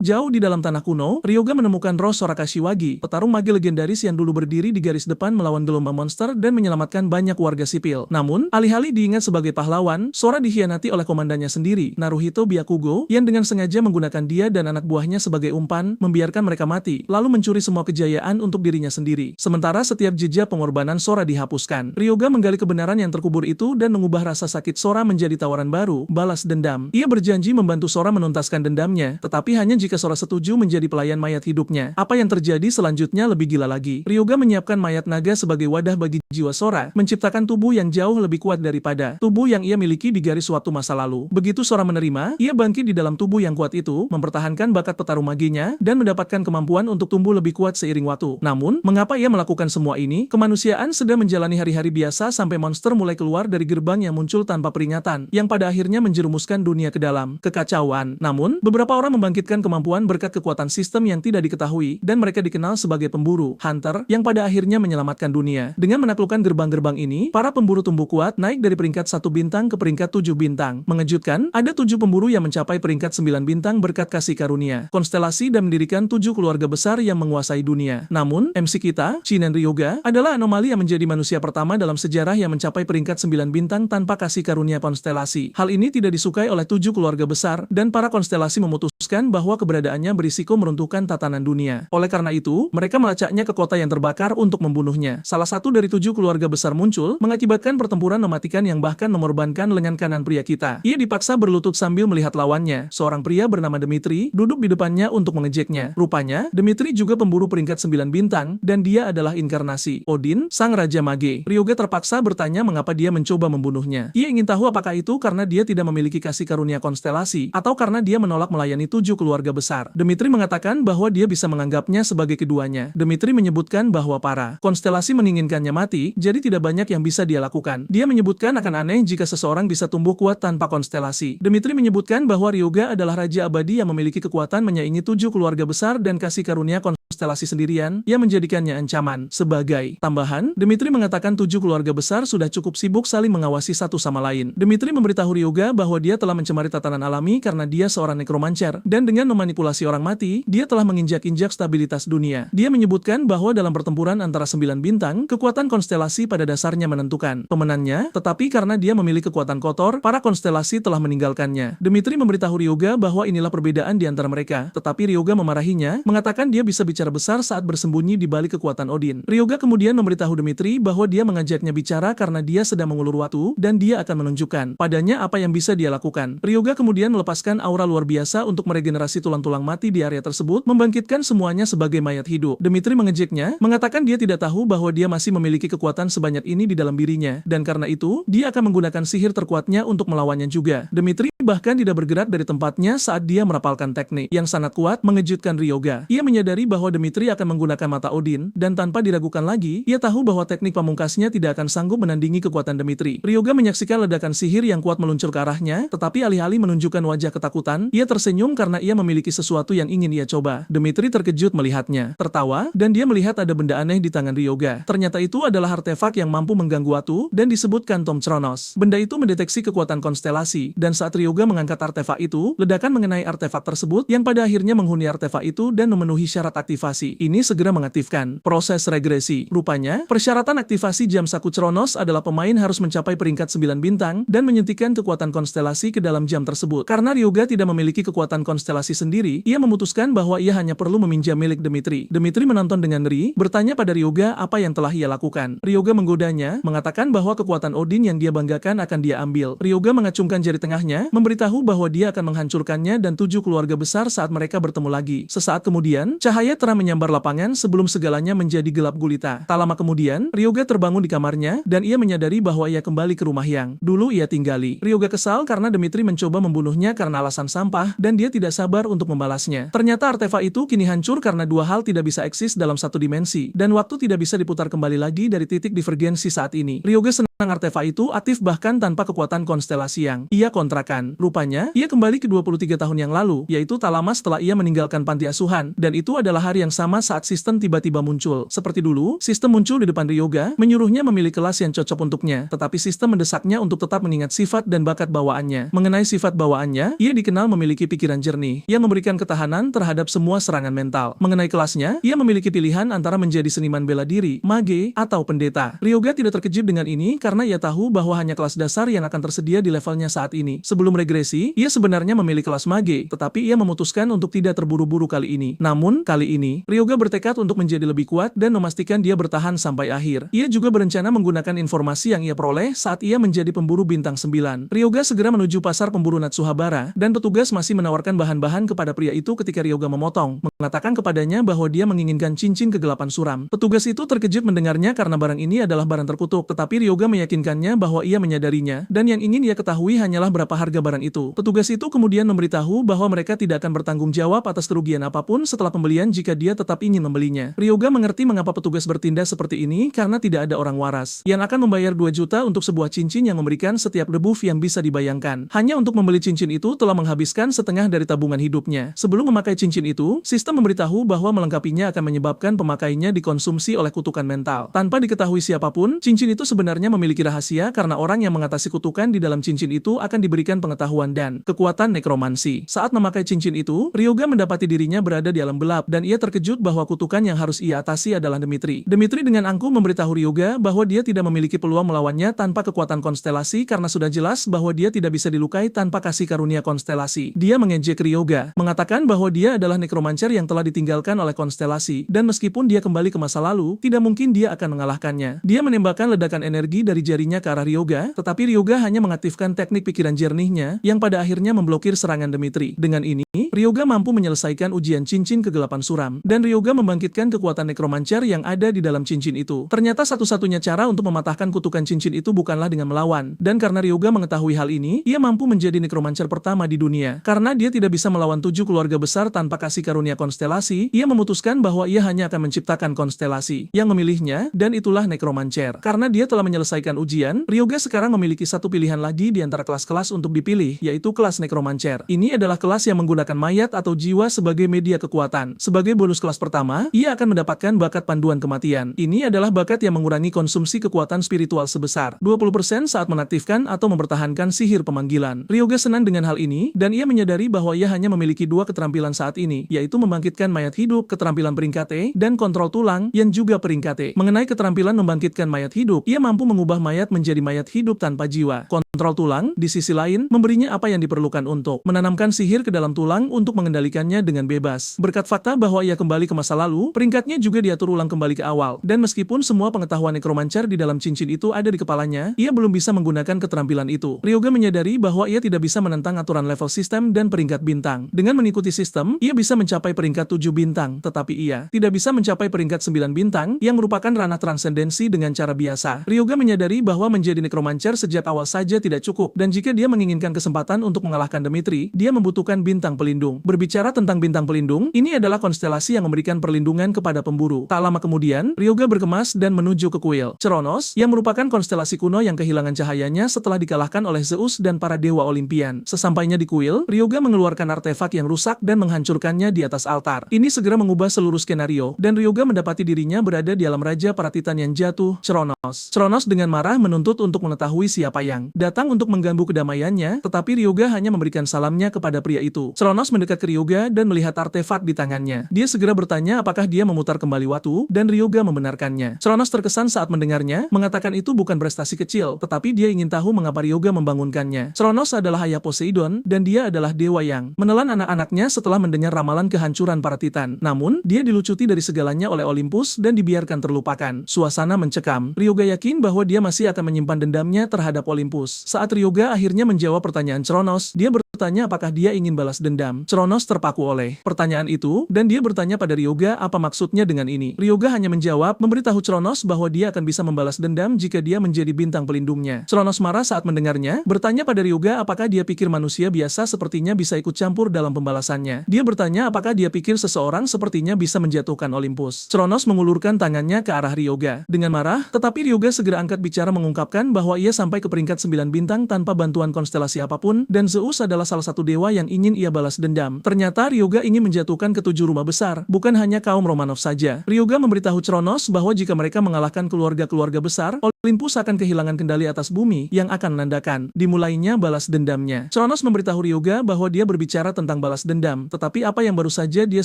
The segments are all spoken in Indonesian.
Jauh di dalam tanah kuno, Ryoga menemukan roh Sora Kashiwagi, petarung mage legendaris yang dulu berdiri di garis depan melawan gelombang monster dan menyelamatkan banyak warga sipil. Namun, alih-alih diingat sebagai pahlawan, Sora dikhianati oleh komandannya sendiri, Naruhito Byakugo, yang dengan sengaja menggunakan dia dan anak buahnya sebagai umpan, membiarkan mereka mati, lalu mencuri semua kejayaan untuk dirinya sendiri. Sementara setiap jejak pengorbanan Sora dihapuskan, Ryoga menggali kebenaran yang terkubur itu dan mengubah rasa sakit Sora menjadi tawaran baru, balas dendam. Ia berjanji membantu Sora menuntaskan dendamnya, tetapi hanya jika Sora setuju menjadi pelayan mayat hidupnya. Apa yang terjadi selanjutnya lebih gila lagi. Ryoga menyiapkan mayat naga sebagai wadah bagi jiwa Sora, menciptakan tubuh yang jauh lebih kuat daripada tubuh yang ia miliki di garis suatu masa lalu. Begitu Sora menerima, ia bangkit di dalam tubuh yang kuat itu, mempertahankan bakat petarung maginya, dan mendapatkan kemampuan untuk tumbuh lebih kuat seiring waktu. Namun, mengapa ia melakukan semua ini? Kemanusiaan sedang menjalani hari-hari biasa sampai monster mulai keluar dari gerbang yang muncul tanpa peringatan, yang pada akhirnya menjerumuskan dunia ke dalam kekacauan. Namun, beberapa orang membangkitkan kemampuan berkat kekuatan sistem yang tidak diketahui, dan mereka dikenal sebagai pemburu, hunter, yang pada akhirnya menyelamatkan dunia. Dengan menaklukkan gerbang-gerbang ini, para pemburu tumbuh kuat naik dari peringkat 1 bintang ke peringkat 7 bintang. Mengejutkan, ada 7 pemburu yang mencapai peringkat 9 bintang berkat kasih karunia, konstelasi dan mendirikan 7 keluarga besar yang menguasai dunia. Namun, MC kita, Shinen Ryoga, adalah anomali yang menjadi manusia pertama dalam sejarah yang mencapai peringkat 9 bintang tanpa kasih karunia konstelasi. Hal ini tidak disukai oleh 7 keluarga besar, dan para konstelasi memutuskan bahwa keberadaannya berisiko meruntuhkan tatanan dunia. Oleh karena itu, mereka melacaknya ke kota yang terbakar untuk membunuhnya. Salah satu dari 7 keluarga besar muncul, mengakibatkan pertempuran mematikan yang bahkan mengorbankan lengan kanan pria kita. Ia dipaksa berlutut sambil melihat lawannya, seorang pria bernama Dimitri, duduk di depannya untuk mengejeknya. Rupanya, Dimitri juga pemburu peringkat 9 bintang, dan dia adalah inkarnasi Odin, sang Raja Mage. Ryoga terpaksa bertanya mengapa dia mencoba membunuhnya. Ia ingin tahu apakah itu karena dia tidak memiliki kasih karunia konstelasi, atau karena dia menolak melayani 7 keluarga besar. Dimitri mengatakan bahwa dia bisa menganggapnya sebagai keduanya. Dimitri menyebutkan bahwa para konstelasi menginginkannya mati, jadi tidak banyak yang bisa dia lakukan. Dia menyebutkan akan aneh jika seseorang bisa tumbuh kuat tanpa konstelasi. Dimitri menyebutkan bahwa Ryoga adalah raja abadi yang memiliki kekuatan menyaingi 7 keluarga besar dan kasih karunia konstelasi sendirian, yang menjadikannya ancaman. Sebagai tambahan, Dimitri mengatakan 7 keluarga besar sudah cukup sibuk saling mengawasi satu sama lain. Dimitri memberitahu Ryoga bahwa dia telah mencemari tatanan alami karena dia seorang nekromancer, dan dengan memanipulasi orang mati, dia telah menginjak-injak stabilitas dunia. Dia menyebutkan bahwa dalam pertempuran antara 9 bintang, kekuatan konstelasi pada dasarnya menentukan pemenangnya, tetapi karena dia memiliki kekuatan kotor, para konstelasi telah meninggalkannya. Dimitri memberitahu Ryoga bahwa inilah perbedaan di antara mereka, tetapi Ryoga memarahinya, mengatakan dia bisa bicara besar saat bersembunyi di balik kekuatan Odin. Ryoga kemudian memberitahu Dimitri bahwa dia mengajaknya bicara karena dia sedang mengulur waktu, dan dia akan menunjukkan padanya apa yang bisa dia lakukan. Ryoga kemudian melepaskan aura luar biasa untuk meregenerasi tulang-tulang mati di area tersebut, membangkitkan semuanya sebagai mayat hidup. Dimitri mengejeknya, mengatakan dia tidak tahu bahwa dia masih memiliki kekuatan sebanyak ini di dalam dirinya, dan karena itu, dia akan menggunakan sihir terkuatnya untuk melawannya juga. Dimitri bahkan tidak bergerak dari tempatnya saat dia merapalkan teknik yang sangat kuat, mengejutkan Ryoga. Ia menyadari bahwa Dimitri akan menggunakan mata Odin, dan tanpa diragukan lagi, ia tahu bahwa teknik pamungkasnya tidak akan sanggup menandingi kekuatan Dimitri. Ryoga menyaksikan ledakan sihir yang kuat meluncur ke arahnya, tetapi alih-alih menunjukkan wajah ketakutan, ia tersenyum karena ia memiliki sesuatu yang ingin ia coba. Dimitri terkejut melihatnya, tertawa, dan dia melihat ada benda aneh di tangan Ryoga. Ternyata itu adalah artefak yang mampu mengganggu waktu, dan disebutkan Tom Chronos. Benda itu mendeteksi kekuatan konstelasi, dan saat Ryoga mengangkat artefak itu, ledakan mengenai artefak tersebut, yang pada akhirnya menghuni artefak itu dan memenuhi syarat aktivasi. Ini segera mengaktifkan proses regresi. Rupanya, persyaratan aktivasi jam saku Chronos adalah pemain harus mencapai peringkat 9 bintang, dan menyuntikkan kekuatan konstelasi ke dalam jam tersebut. Karena Ryoga tidak memiliki kekuatan konstelasi sendiri, ia memutuskan bahwa ia hanya perlu meminjam milik Dimitri. Dimitri menonton dengan ngeri, bertanya pada Ryoga apa yang telah ia lakukan. Ryoga menggodanya, mengatakan bahwa kekuatan Odin yang dia banggakan akan dia ambil. Ryoga mengacungkan jari tengahnya, memberitahu bahwa dia akan menghancurkannya dan 7 keluarga besar saat mereka bertemu lagi. Sesaat kemudian, cahaya terang menyambar lapangan sebelum segalanya menjadi gelap gulita. Tak lama kemudian, Ryoga terbangun di kamarnya, dan ia menyadari bahwa ia kembali ke rumah yang dulu ia tinggali. Ryoga kesal karena Dimitri mencoba membunuhnya karena alasan sampah, dan dia tidak sabar untuk membalasnya. Ternyata artefak itu kini hancur karena dua hal tidak bisa eksis dalam satu dimensi, dan waktu tidak bisa diputar kembali lagi dari titik divergensi saat ini. Ryoga artefak itu aktif bahkan tanpa kekuatan konstelasi yang ia kontrakan. Rupanya, ia kembali ke 23 tahun yang lalu, yaitu tak lama setelah ia meninggalkan panti asuhan, dan itu adalah hari yang sama saat sistem tiba-tiba muncul. Seperti dulu, sistem muncul di depan Ryoga, menyuruhnya memilih kelas yang cocok untuknya, tetapi sistem mendesaknya untuk tetap mengingat sifat dan bakat bawaannya. Mengenai sifat bawaannya, ia dikenal memiliki pikiran jernih, yang memberikan ketahanan terhadap semua serangan mental. Mengenai kelasnya, ia memiliki pilihan antara menjadi seniman bela diri, mage, atau pendeta. Ryoga tidak terkejut dengan ini karena ia tahu bahwa hanya kelas dasar yang akan tersedia di levelnya saat ini. Sebelum regresi, ia sebenarnya memilih kelas mage, tetapi ia memutuskan untuk tidak terburu-buru kali ini. Namun, kali ini, Ryoga bertekad untuk menjadi lebih kuat dan memastikan dia bertahan sampai akhir. Ia juga berencana menggunakan informasi yang ia peroleh saat ia menjadi pemburu bintang 9. Ryoga segera menuju pasar pemburu Natsuhabara, dan petugas masih menawarkan bahan-bahan kepada pria itu ketika Ryoga memotong, mengatakan kepadanya bahwa dia menginginkan cincin kegelapan suram. Petugas itu terkejut mendengarnya karena barang ini adalah barang terkutuk, tetapi Ryoga meyakinkannya bahwa ia menyadarinya, dan yang ingin ia ketahui hanyalah berapa harga barang itu. Petugas itu kemudian memberitahu bahwa mereka tidak akan bertanggung jawab atas kerugian apapun setelah pembelian jika dia tetap ingin membelinya. Ryoga mengerti mengapa petugas bertindak seperti ini karena tidak ada orang waras yang akan membayar 2 juta untuk sebuah cincin yang memberikan setiap debuff yang bisa dibayangkan. Hanya untuk membeli cincin itu telah menghabiskan setengah dari tabungan hidupnya. Sebelum memakai cincin itu, sistem memberitahu bahwa melengkapinya akan menyebabkan pemakainya dikonsumsi oleh kutukan mental. Tanpa diketahui siapapun, cincin itu sebenarnya memiliki rahasia karena orang yang mengatasi kutukan di dalam cincin itu akan diberikan pengetahuan dan kekuatan nekromansi. Saat memakai cincin itu, Ryoga mendapati dirinya berada di alam gelap dan ia terkejut bahwa kutukan yang harus ia atasi adalah Demitri. Demitri dengan angkuh memberitahu Ryoga bahwa dia tidak memiliki peluang melawannya tanpa kekuatan konstelasi karena sudah jelas bahwa dia tidak bisa dilukai tanpa kasih karunia konstelasi. Dia mengejek Ryoga, mengatakan bahwa dia adalah nekromancer yang telah ditinggalkan oleh konstelasi, dan meskipun dia kembali ke masa lalu, tidak mungkin dia akan mengalahkannya. Dia menembakkan ledakan energi dari jarinya ke arah Ryoga, tetapi Ryoga hanya mengaktifkan teknik pikiran jernihnya, yang pada akhirnya memblokir serangan Demitri. Dengan ini, Ryoga mampu menyelesaikan ujian cincin kegelapan suram, dan Ryoga membangkitkan kekuatan nekromancer yang ada di dalam cincin itu. Ternyata satu-satunya cara untuk mematahkan kutukan cincin itu bukanlah dengan melawan, dan karena Ryoga mengetahui hal ini, ia mampu menjadi nekromancer pertama di dunia. Karena dia tidak bisa melawan 7 keluarga besar tanpa kasih karunia konstelasi, ia memutuskan bahwa ia hanya akan menciptakan konstelasi yang memilihnya, dan itulah nekromancer. Karena dia telah menyelesaikan ujian, Ryoga sekarang memiliki satu pilihan lagi di antara kelas-kelas untuk dipilih, yaitu kelas nekromancer. Ini adalah kelas yang menggunakan mayat atau jiwa sebagai media kekuatan. Sebagai bonus kelas pertama, ia akan mendapatkan bakat panduan kematian. Ini adalah bakat yang mengurangi konsumsi kekuatan spiritual sebesar 20% saat menaktifkan atau mempertahankan sihir pemanggilan. Ryoga senang dengan hal ini, dan ia menyadari bahwa ia hanya memiliki 2 keterampilan saat ini, yaitu membangkitkan mayat hidup, keterampilan peringkat E, dan kontrol tulang, yang juga peringkat E. Mengenai keterampilan membangkitkan mayat hidup, ia mampu mengubah mayat menjadi mayat hidup tanpa jiwa. Kontrol tulang, di sisi lain, memberinya apa yang diperlukan untuk menanamkan sihir ke dalam tulang untuk mengendalikannya dengan bebas. Berkat fakta bahwa ia kembali ke masa lalu, peringkatnya juga diatur ulang kembali ke awal, dan meskipun semua pengetahuan nekromancer di dalam cincin itu ada di kepalanya, ia belum bisa menggunakan keterampilan itu. Ryoga menyadari bahwa ia tidak bisa menentang aturan level sistem dan peringkat bintang. Dengan mengikuti sistem, ia bisa mencapai peringkat 7 bintang, tetapi ia tidak bisa mencapai peringkat 9 bintang, yang merupakan ranah transendensi dengan cara biasa. Ryoga menyadari bahwa menjadi nekromancer sejak awal saja tidak cukup, dan jika dia menginginkan kesempatan untuk mengalahkan Demitri, dia membutuhkan bintang pelindung. Berbicara tentang bintang pelindung, ini adalah konstelasi yang memberikan perlindungan kepada pemburu. Tak lama kemudian, Ryoga berkemas dan menuju ke kuil Chronos, yang merupakan konstelasi kuno yang kehilangan cahayanya setelah dikalahkan oleh Zeus dan para dewa Olimpian. Sesampainya di kuil, Ryoga mengeluarkan artefak yang rusak dan menghancurkannya di atas altar. Ini segera mengubah seluruh skenario, dan Ryoga mendapati dirinya berada di alam raja para titan yang jatuh, Chronos. Chronos dengan marah menuntut untuk mengetahui siapa yang datang untuk mengganggu kedamaiannya, tetapi Ryoga hanya memberikan salamnya kepada pria itu. Chronos mendekat ke Ryoga dan melihat artefak di tangannya. Dia segera bertanya apakah dia memutar kembali waktu, dan Ryoga membenarkannya. Chronos terkesan saat mendengarnya, mengatakan itu bukan prestasi kecil, tetapi dia ingin tahu mengapa Ryoga membangunkannya. Chronos adalah ayah Poseidon, dan dia adalah dewa yang menelan anak-anaknya setelah mendengar ramalan kehancuran para titan. Namun, dia dilucuti dari segalanya oleh Olympus dan dibiarkan terlupakan. Suasana mencekam. Ryoga yakin bahwa dia masih akan menyimpan dendamnya terhadap Olympus. Saat Ryoga akhirnya menjawab pertanyaan Chronos, dia bertanya apakah dia ingin balas dendam. Chronos terpaku oleh pertanyaan itu, dan dia bertanya pada Ryoga apa maksudnya dengan ini. Ryoga hanya menjawab, memberitahu Chronos bahwa dia akan bisa membalas dendam jika dia menjadi bintang pelindungnya. Chronos marah saat mendengarnya, bertanya pada Ryoga apakah dia pikir manusia biasa sepertinya bisa ikut campur dalam pembalasannya. Dia bertanya apakah dia dia pikir seseorang sepertinya bisa menjatuhkan Olympus. Chronos mengulurkan tangannya ke arah Ryoga. Dengan marah, tetapi Ryoga segera angkat bicara mengungkapkan bahwa ia sampai ke peringkat 9 bintang tanpa bantuan konstelasi apapun, dan Zeus adalah salah satu dewa yang ingin ia balas dendam. Ternyata Ryoga ingin menjatuhkan ketujuh rumah besar, bukan hanya kaum Romanov saja. Ryoga memberitahu Chronos bahwa jika mereka mengalahkan keluarga-keluarga besar, Olympus akan kehilangan kendali atas bumi yang akan menandakan dimulainya balas dendamnya. Chronos memberitahu Ryoga bahwa dia berbicara tentang balas dendam, tetapi apa yang baru saja dia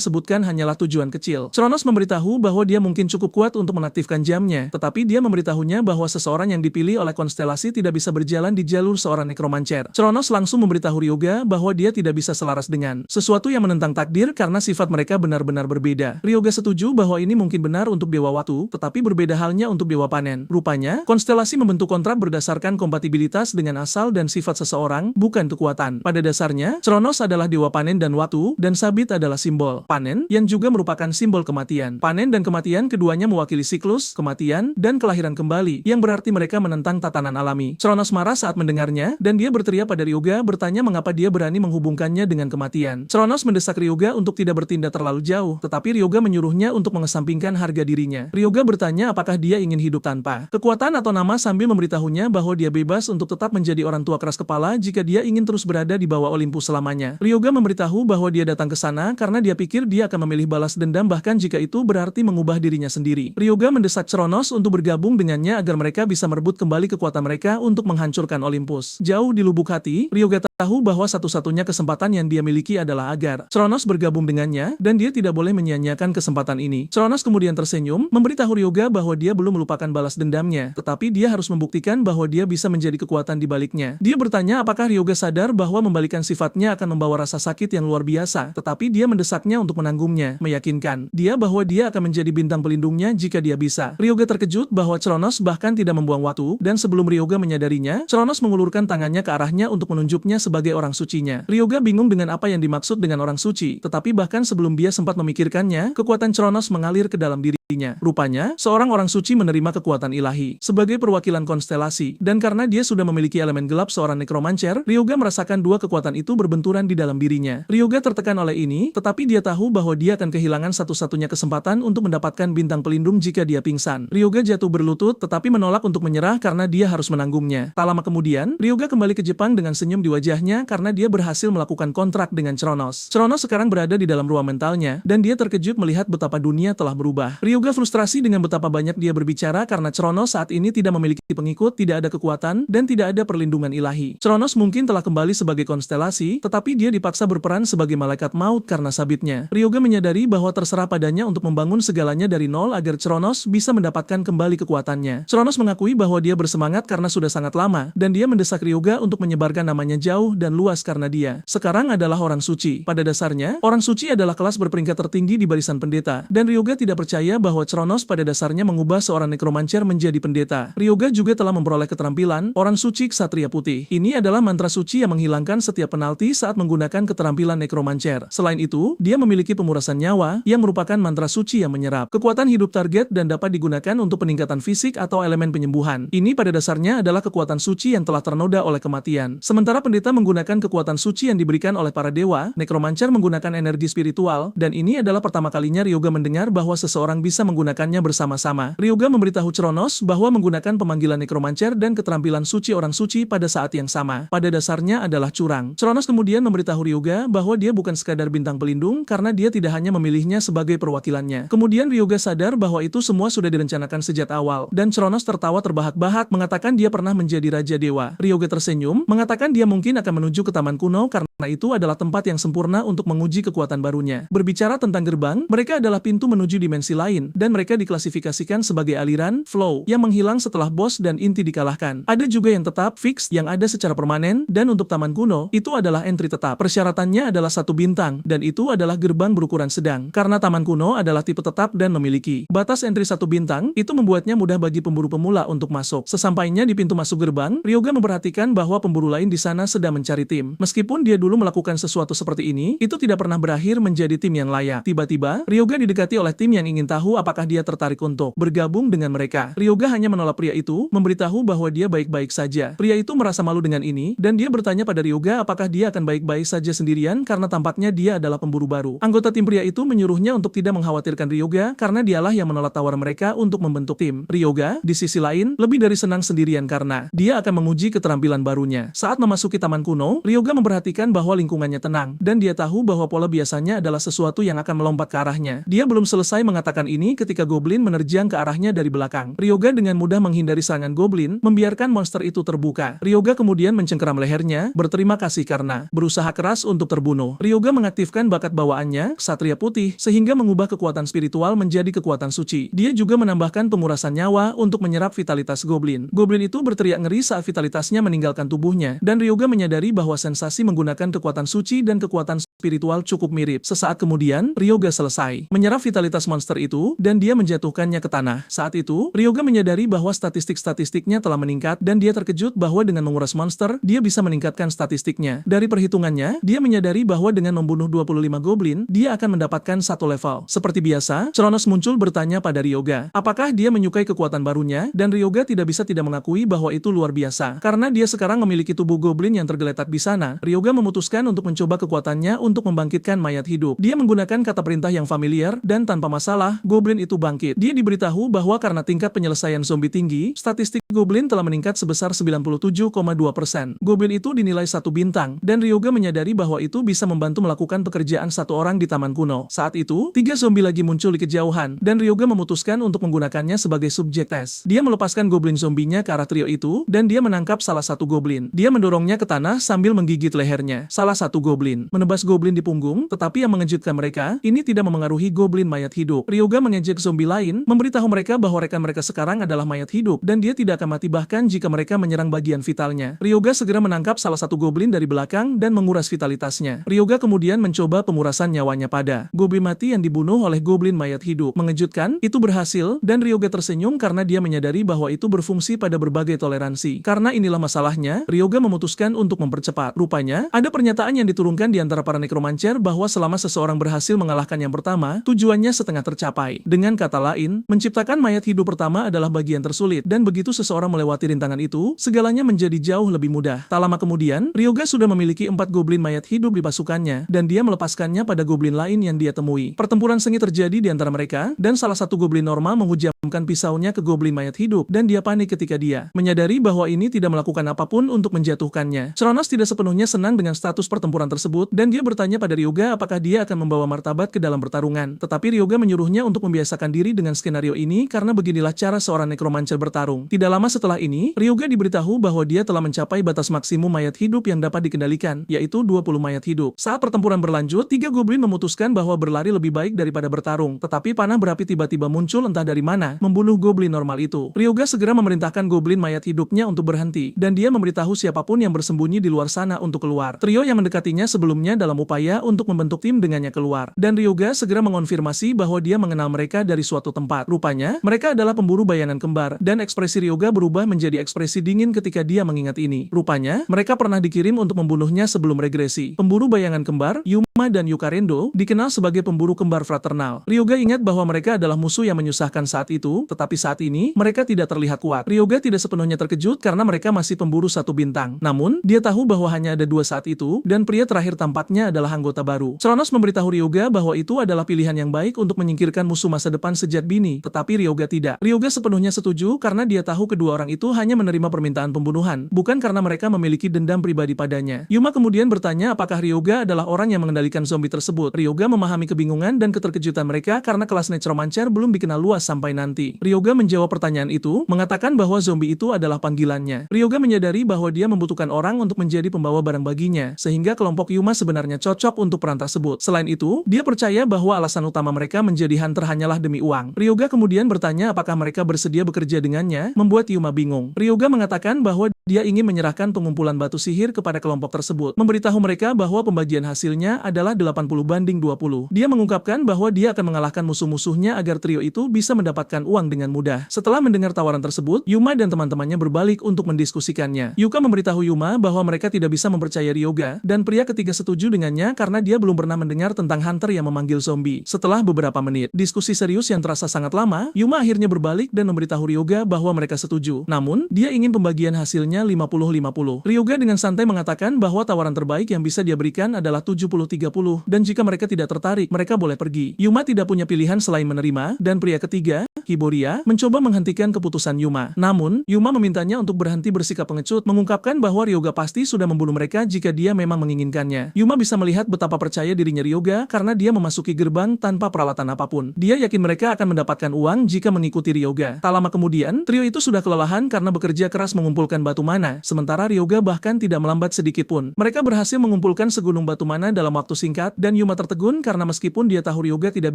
sebutkan hanyalah tujuan kecil. Chronos memberitahu bahwa dia mungkin cukup kuat untuk mengaktifkan jamnya, tetapi dia memberitahunya bahwa seseorang yang dipilih oleh konstelasi tidak bisa berjalan di jalur seorang nekromancer. Chronos langsung memberitahu Ryoga bahwa dia tidak bisa selaras dengan sesuatu yang menentang takdir karena sifat mereka benar-benar berbeda. Ryoga setuju bahwa ini mungkin benar untuk Dewa Waktu, tetapi berbeda halnya untuk Dewa Panen. Rupanya, konstelasi membentuk kontrak berdasarkan kompatibilitas dengan asal dan sifat seseorang, bukan kekuatan. Pada dasarnya, Chronos adalah Dewa Panen dan Waktu, dan Sabit adalah simbol panen, yang juga merupakan simbol kematian. Panen dan kematian keduanya mewakili siklus, kematian, dan kelahiran kembali, yang berarti mereka menentang tatanan alami. Chronos marah saat mendengarnya, dan dia berteriak pada Ryoga bertanya mengapa dia berani menghubungkannya dengan kematian. Chronos mendesak Ryoga untuk tidak bertindak terlalu jauh, tetapi Ryoga menyuruhnya untuk mengesampingkan harga dirinya. Ryoga bertanya apakah dia ingin hidup tanpa kekuatan atau nama sambil memberitahunya bahwa dia bebas untuk tetap menjadi orang tua keras kepala jika dia ingin terus berada di bawah Olympus selamanya. Ryoga memberitahu bahwa dia datang ke sana karena dia pikir dia akan memilih balas dendam bahkan jika itu berarti mengubah dirinya sendiri. Ryoga mendesak Chronos untuk bergabung dengannya agar mereka bisa merebut kembali kekuatan mereka untuk menghancurkan Olympus. Jauh di lubuk hati, Ryoga tahu bahwa satu-satunya kesempatan yang dia miliki adalah agar Chronos bergabung dengannya, dan dia tidak boleh menyia-nyiakan kesempatan ini. Chronos kemudian tersenyum, memberitahu Ryoga bahwa dia belum melupakan balas dendamnya, tetapi dia harus membuktikan bahwa dia bisa menjadi kekuatan di baliknya. Dia bertanya apakah Ryoga sadar bahwa membalikan sifatnya akan membawa rasa sakit yang luar biasa, tetapi dia mendesaknya untuk menanggungnya, meyakinkan dia bahwa dia akan menjadi bintang pelindungnya jika dia bisa. Ryoga terkejut bahwa Chronos bahkan tidak membuang waktu, dan sebelum Ryoga menyadarinya, Chronos mengulurkan tangannya ke arahnya untuk menunjuknya sebagai orang sucinya. Ryoga bingung dengan apa yang dimaksud dengan orang suci, tetapi bahkan sebelum dia sempat memikirkannya, kekuatan Chronos mengalir ke dalam dirinya. Rupanya, seorang orang suci menerima kekuatan ilahi sebagai perwakilan konstelasi, dan karena dia sudah memiliki elemen gelap seorang nekromancer, Ryoga merasakan dua kekuatan itu berbenturan di dalam dirinya. Ryoga tertekan oleh ini, tetapi dia tahu bahwa dia akan kehilangan satu-satunya kesempatan untuk mendapatkan bintang pelindung jika dia pingsan. Ryoga jatuh berlutut, tetapi menolak untuk menyerah karena dia harus menanggungnya. Tak lama kemudian, Ryoga kembali ke Jepang dengan senyum di wajahnya karena dia berhasil melakukan kontrak dengan Chronos. Chronos sekarang berada di dalam ruang mentalnya, dan dia terkejut melihat betapa dunia telah berubah. Ryoga frustrasi dengan betapa banyak dia berbicara karena Chronos saat ini tidak memiliki pengikut, tidak ada kekuatan, dan tidak ada perlindungan ilahi. Chronos mungkin telah kembali sebagai konstelasi, tetapi dia dipaksa berperan sebagai malaikat maut karena sabitnya. Ryoga menyadari bahwa terserah padanya untuk membangun segalanya dari nol agar Chronos bisa mendapatkan kembali kekuatannya. Chronos mengakui bahwa dia bersemangat karena sudah sangat lama, dan dia mendesak Ryoga untuk menyebarkan namanya jauh dan luas karena dia sekarang adalah orang suci. Pada dasarnya, orang suci adalah kelas berperingkat tertinggi di barisan pendeta, dan Ryoga tidak percaya bahwa Chronos pada dasarnya mengubah seorang nekromancer menjadi pendeta. Ryoga juga telah memperoleh keterampilan orang suci ksatria putih. Ini adalah mantra suci yang menghilangkan setiap penalti saat menggunakan keterampilan nekromancer. Selain itu, dia memiliki pemurasan nyawa yang merupakan mantra suci yang menyerap kekuatan hidup target dan dapat digunakan untuk peningkatan fisik atau elemen penyembuhan. Ini pada dasarnya adalah kekuatan suci yang telah ternoda oleh kematian. Sementara pendeta menggunakan kekuatan suci yang diberikan oleh para dewa, nekromancer menggunakan energi spiritual, dan ini adalah pertama kalinya Ryoga mendengar bahwa seseorang bisa menggunakannya bersama-sama. Ryoga memberitahu Chronos bahwa menggunakan pemanggilan nekromancer dan keterampilan suci orang suci pada saat yang sama pada dasarnya adalah curang. Chronos kemudian memberitahu Ryoga bahwa dia bukan sekadar bintang pelindung karena dia tidak hanya memilihnya sebagai perwakilannya. Kemudian Ryoga sadar bahwa itu semua sudah direncanakan sejak awal, dan Chronos tertawa terbahak-bahak mengatakan dia pernah menjadi raja dewa. Ryoga tersenyum, mengatakan dia mungkin akan menuju ke taman kuno karena itu adalah tempat yang sempurna untuk menguji kekuatan barunya. Berbicara tentang gerbang, mereka adalah pintu menuju dimensi lain, dan mereka diklasifikasikan sebagai aliran, flow, yang menghilang setelah bos dan inti dikalahkan. Ada juga yang tetap, fix, yang ada secara permanen, dan untuk taman kuno, itu adalah entry tetap. Persyaratannya adalah 1 bintang, dan itu adalah gerbang berukuran sedang. Karena taman kuno adalah tipe tetap dan memiliki batas entry 1 bintang, itu membuatnya mudah bagi pemburu pemula untuk masuk. Sesampainya di pintu masuk gerbang, Ryoga memperhatikan bahwa pemburu lain di sana sedang mencari tim. Meskipun dia dulu melakukan sesuatu seperti ini, itu tidak pernah berakhir menjadi tim yang layak. Tiba-tiba, Ryoga didekati oleh tim yang ingin tahu memberitahu apakah dia tertarik untuk bergabung dengan mereka. Ryoga hanya menolak pria itu, memberitahu bahwa dia baik-baik saja. Pria itu merasa malu dengan ini, dan dia bertanya pada Ryoga apakah dia akan baik-baik saja sendirian karena tampaknya dia adalah pemburu baru. Anggota tim pria itu menyuruhnya untuk tidak mengkhawatirkan Ryoga karena dialah yang menolak tawaran mereka untuk membentuk tim. Ryoga, di sisi lain, lebih dari senang sendirian karena dia akan menguji keterampilan barunya. Saat memasuki taman kuno, Ryoga memperhatikan bahwa lingkungannya tenang, dan dia tahu bahwa pola biasanya adalah sesuatu yang akan melompat ke arahnya. Dia belum selesai mengatakan ini ketika goblin menerjang ke arahnya dari belakang. Ryoga dengan mudah menghindari serangan goblin, membiarkan monster itu terbuka. Ryoga kemudian mencengkeram lehernya, berterima kasih karena berusaha keras untuk terbunuh. Ryoga mengaktifkan bakat bawaannya, Ksatria Putih, sehingga mengubah kekuatan spiritual menjadi kekuatan suci. Dia juga menambahkan pengurasan nyawa untuk menyerap vitalitas goblin. Goblin itu berteriak ngeri saat vitalitasnya meninggalkan tubuhnya, dan Ryoga menyadari bahwa sensasi menggunakan kekuatan suci dan kekuatan spiritual cukup mirip. Sesaat kemudian, Ryoga selesai menyerap vitalitas monster itu, dan dia menjatuhkannya ke tanah. Saat itu, Ryoga menyadari bahwa statistik-statistiknya telah meningkat, dan dia terkejut bahwa dengan menguras monster, dia bisa meningkatkan statistiknya. Dari perhitungannya, dia menyadari bahwa dengan membunuh 25 goblin, dia akan mendapatkan satu level. Seperti biasa, Chronos muncul bertanya pada Ryoga, apakah dia menyukai kekuatan barunya, dan Ryoga tidak bisa tidak mengakui bahwa itu luar biasa. Karena dia sekarang memiliki tubuh goblin yang tergeletak di sana, Ryoga memutuskan untuk mencoba kekuatannya untuk membangkitkan mayat hidup. Dia menggunakan kata perintah yang familiar, dan tanpa masalah, goblin itu bangkit. Dia diberitahu bahwa karena tingkat penyelesaian zombie tinggi, statistik goblin telah meningkat sebesar 97,2%. Goblin itu dinilai 1 bintang, dan Ryoga menyadari bahwa itu bisa membantu melakukan pekerjaan satu orang di taman kuno. Saat itu, 3 zombie lagi muncul di kejauhan, dan Ryoga memutuskan untuk menggunakannya sebagai subjek tes. Dia melepaskan goblin zombinya ke arah trio itu, dan dia menangkap salah satu goblin. Dia mendorongnya ke tanah sambil menggigit lehernya. Salah satu goblin menebas goblin di punggung, tetapi yang mengejutkan mereka, ini tidak memengaruhi goblin mayat hidup. Ryoga mengejek zombie lain, memberitahu mereka bahwa rekan mereka sekarang adalah mayat hidup, dan dia tidak akan mati bahkan jika mereka menyerang bagian vitalnya. Ryoga segera menangkap salah satu goblin dari belakang dan menguras vitalitasnya. Ryoga kemudian mencoba pengurasan nyawanya pada goblin mati yang dibunuh oleh goblin mayat hidup. Mengejutkan, itu berhasil, dan Ryoga tersenyum karena dia menyadari bahwa itu berfungsi pada berbagai toleransi. Karena inilah masalahnya, Ryoga memutuskan untuk mempercepat. Rupanya, ada pernyataan yang diturunkan di antara para nekromancer bahwa selama seseorang berhasil mengalahkan yang pertama, tujuannya setengah tercapai. Dengan kata lain, menciptakan mayat hidup pertama adalah bagian tersulit, dan begitu seseorang melewati rintangan itu, segalanya menjadi jauh lebih mudah. Tak lama kemudian, Ryoga sudah memiliki 4 goblin mayat hidup di pasukannya, dan dia melepaskannya pada goblin lain yang dia temui. Pertempuran sengit terjadi di antara mereka, dan salah satu goblin normal menghujamkan pisaunya ke goblin mayat hidup, dan dia panik ketika dia menyadari bahwa ini tidak melakukan apapun untuk menjatuhkannya. Chronos tidak sepenuhnya senang dengan status pertempuran tersebut, dan dia bertanya pada Ryoga apakah dia akan membawa martabat ke dalam pertarungan. Tetapi Ryoga menyuruhnya untuk membiasakan diri dengan skenario ini karena beginilah cara seorang nekromancer bertarung. Tidak lama setelah ini, Ryoga diberitahu bahwa dia telah mencapai batas maksimum mayat hidup yang dapat dikendalikan, yaitu 20 mayat hidup. Saat pertempuran berlanjut, 3 goblin memutuskan bahwa berlari lebih baik daripada bertarung, tetapi panah berapi tiba-tiba muncul entah dari mana, membunuh goblin normal itu. Ryoga segera memerintahkan goblin mayat hidupnya untuk berhenti, dan dia memberitahu siapapun yang bersembunyi di luar sana untuk keluar. Trio yang mendekatinya sebelumnya dalam upaya untuk membentuk tim dengannya keluar, dan Ryoga segera mengonfirmasi bahwa dia mengenal mereka dari suatu tempat. Rupanya, mereka adalah pemburu bayangan kembar, dan ekspresi Ryoga berubah menjadi ekspresi dingin ketika dia mengingat ini. Rupanya, mereka pernah dikirim untuk membunuhnya sebelum regresi. Pemburu bayangan kembar, Yuma dan Yukarendo, dikenal sebagai pemburu kembar fraternal. Ryoga ingat bahwa mereka adalah musuh yang menyusahkan saat itu, tetapi saat ini, mereka tidak terlihat kuat. Ryoga tidak sepenuhnya terkejut karena mereka masih pemburu 1 bintang. Namun, dia tahu bahwa hanya ada 2 saat itu, dan pria terakhir tampaknya adalah anggota baru. Chronos memberitahu Ryoga bahwa itu adalah pilihan yang baik untuk menyingkirkan musuh masa depan sejak dini, tetapi Ryoga tidak. Ryoga sepenuhnya setuju karena dia tahu kedua orang itu hanya menerima permintaan pembunuhan, bukan karena mereka memiliki dendam pribadi padanya. Yuma kemudian bertanya apakah Ryoga adalah orang yang mengendalikan zombie tersebut. Ryoga memahami kebingungan dan keterkejutan mereka karena kelas necromancer belum dikenal luas sampai nanti. Ryoga menjawab pertanyaan itu, mengatakan bahwa zombie itu adalah panggilannya. Ryoga menyadari bahwa dia membutuhkan orang untuk menjadi pembawa barang baginya, sehingga kelompok Yuma sebenarnya cocok untuk peran tersebut. Selain itu, dia percaya bahwa alasan utama mereka menjadi hunter hanyalah demi uang. Ryoga kemudian bertanya apakah mereka bersedia bekerja dengannya, membuat Yuma bingung. Ryoga mengatakan bahwa dia ingin menyerahkan pengumpulan batu sihir kepada kelompok tersebut, memberitahu mereka bahwa pembagian hasilnya adalah 80 banding 20. Dia mengungkapkan bahwa dia akan mengalahkan musuh-musuhnya agar trio itu bisa mendapatkan uang dengan mudah. Setelah mendengar tawaran tersebut, Yuma dan teman-temannya berbalik untuk mendiskusikannya. Yuka memberitahu Yuma bahwa mereka tidak bisa mempercayai Ryoga, dan pria ketiga setuju dengannya karena dia belum pernah mendengar tentang hunter yang memanggil zombie. Setelah beberapa menit diskusi serius yang terasa sangat lama, Yuma akhirnya berbalik dan memberitahu Ryoga bahwa mereka setuju. Namun, dia ingin pembagian hasilnya 50-50. Ryoga dengan santai mengatakan bahwa tawaran terbaik yang bisa dia berikan adalah 70-30, dan jika mereka tidak tertarik, mereka boleh pergi. Yuma tidak punya pilihan selain menerima, dan pria ketiga, Hiboria, mencoba menghentikan keputusan Yuma. Namun, Yuma memintanya untuk berhenti bersikap pengecut, mengungkapkan bahwa Ryoga pasti sudah membunuh mereka jika dia memang menginginkannya. Yuma bisa melihat betapa percaya dirinya Ryoga karena dia memasuki gerbang tanpa peralatan apapun. Dia yakin mereka akan mendapatkan uang jika mengikuti Ryoga. Tak lama kemudian, trio itu sudah kelelahan karena bekerja keras mengumpulkan batu mana, sementara Ryoga bahkan tidak melambat sedikit pun. Mereka berhasil mengumpulkan segunung batu mana dalam waktu singkat, dan Yuma tertegun karena meskipun dia tahu Ryoga tidak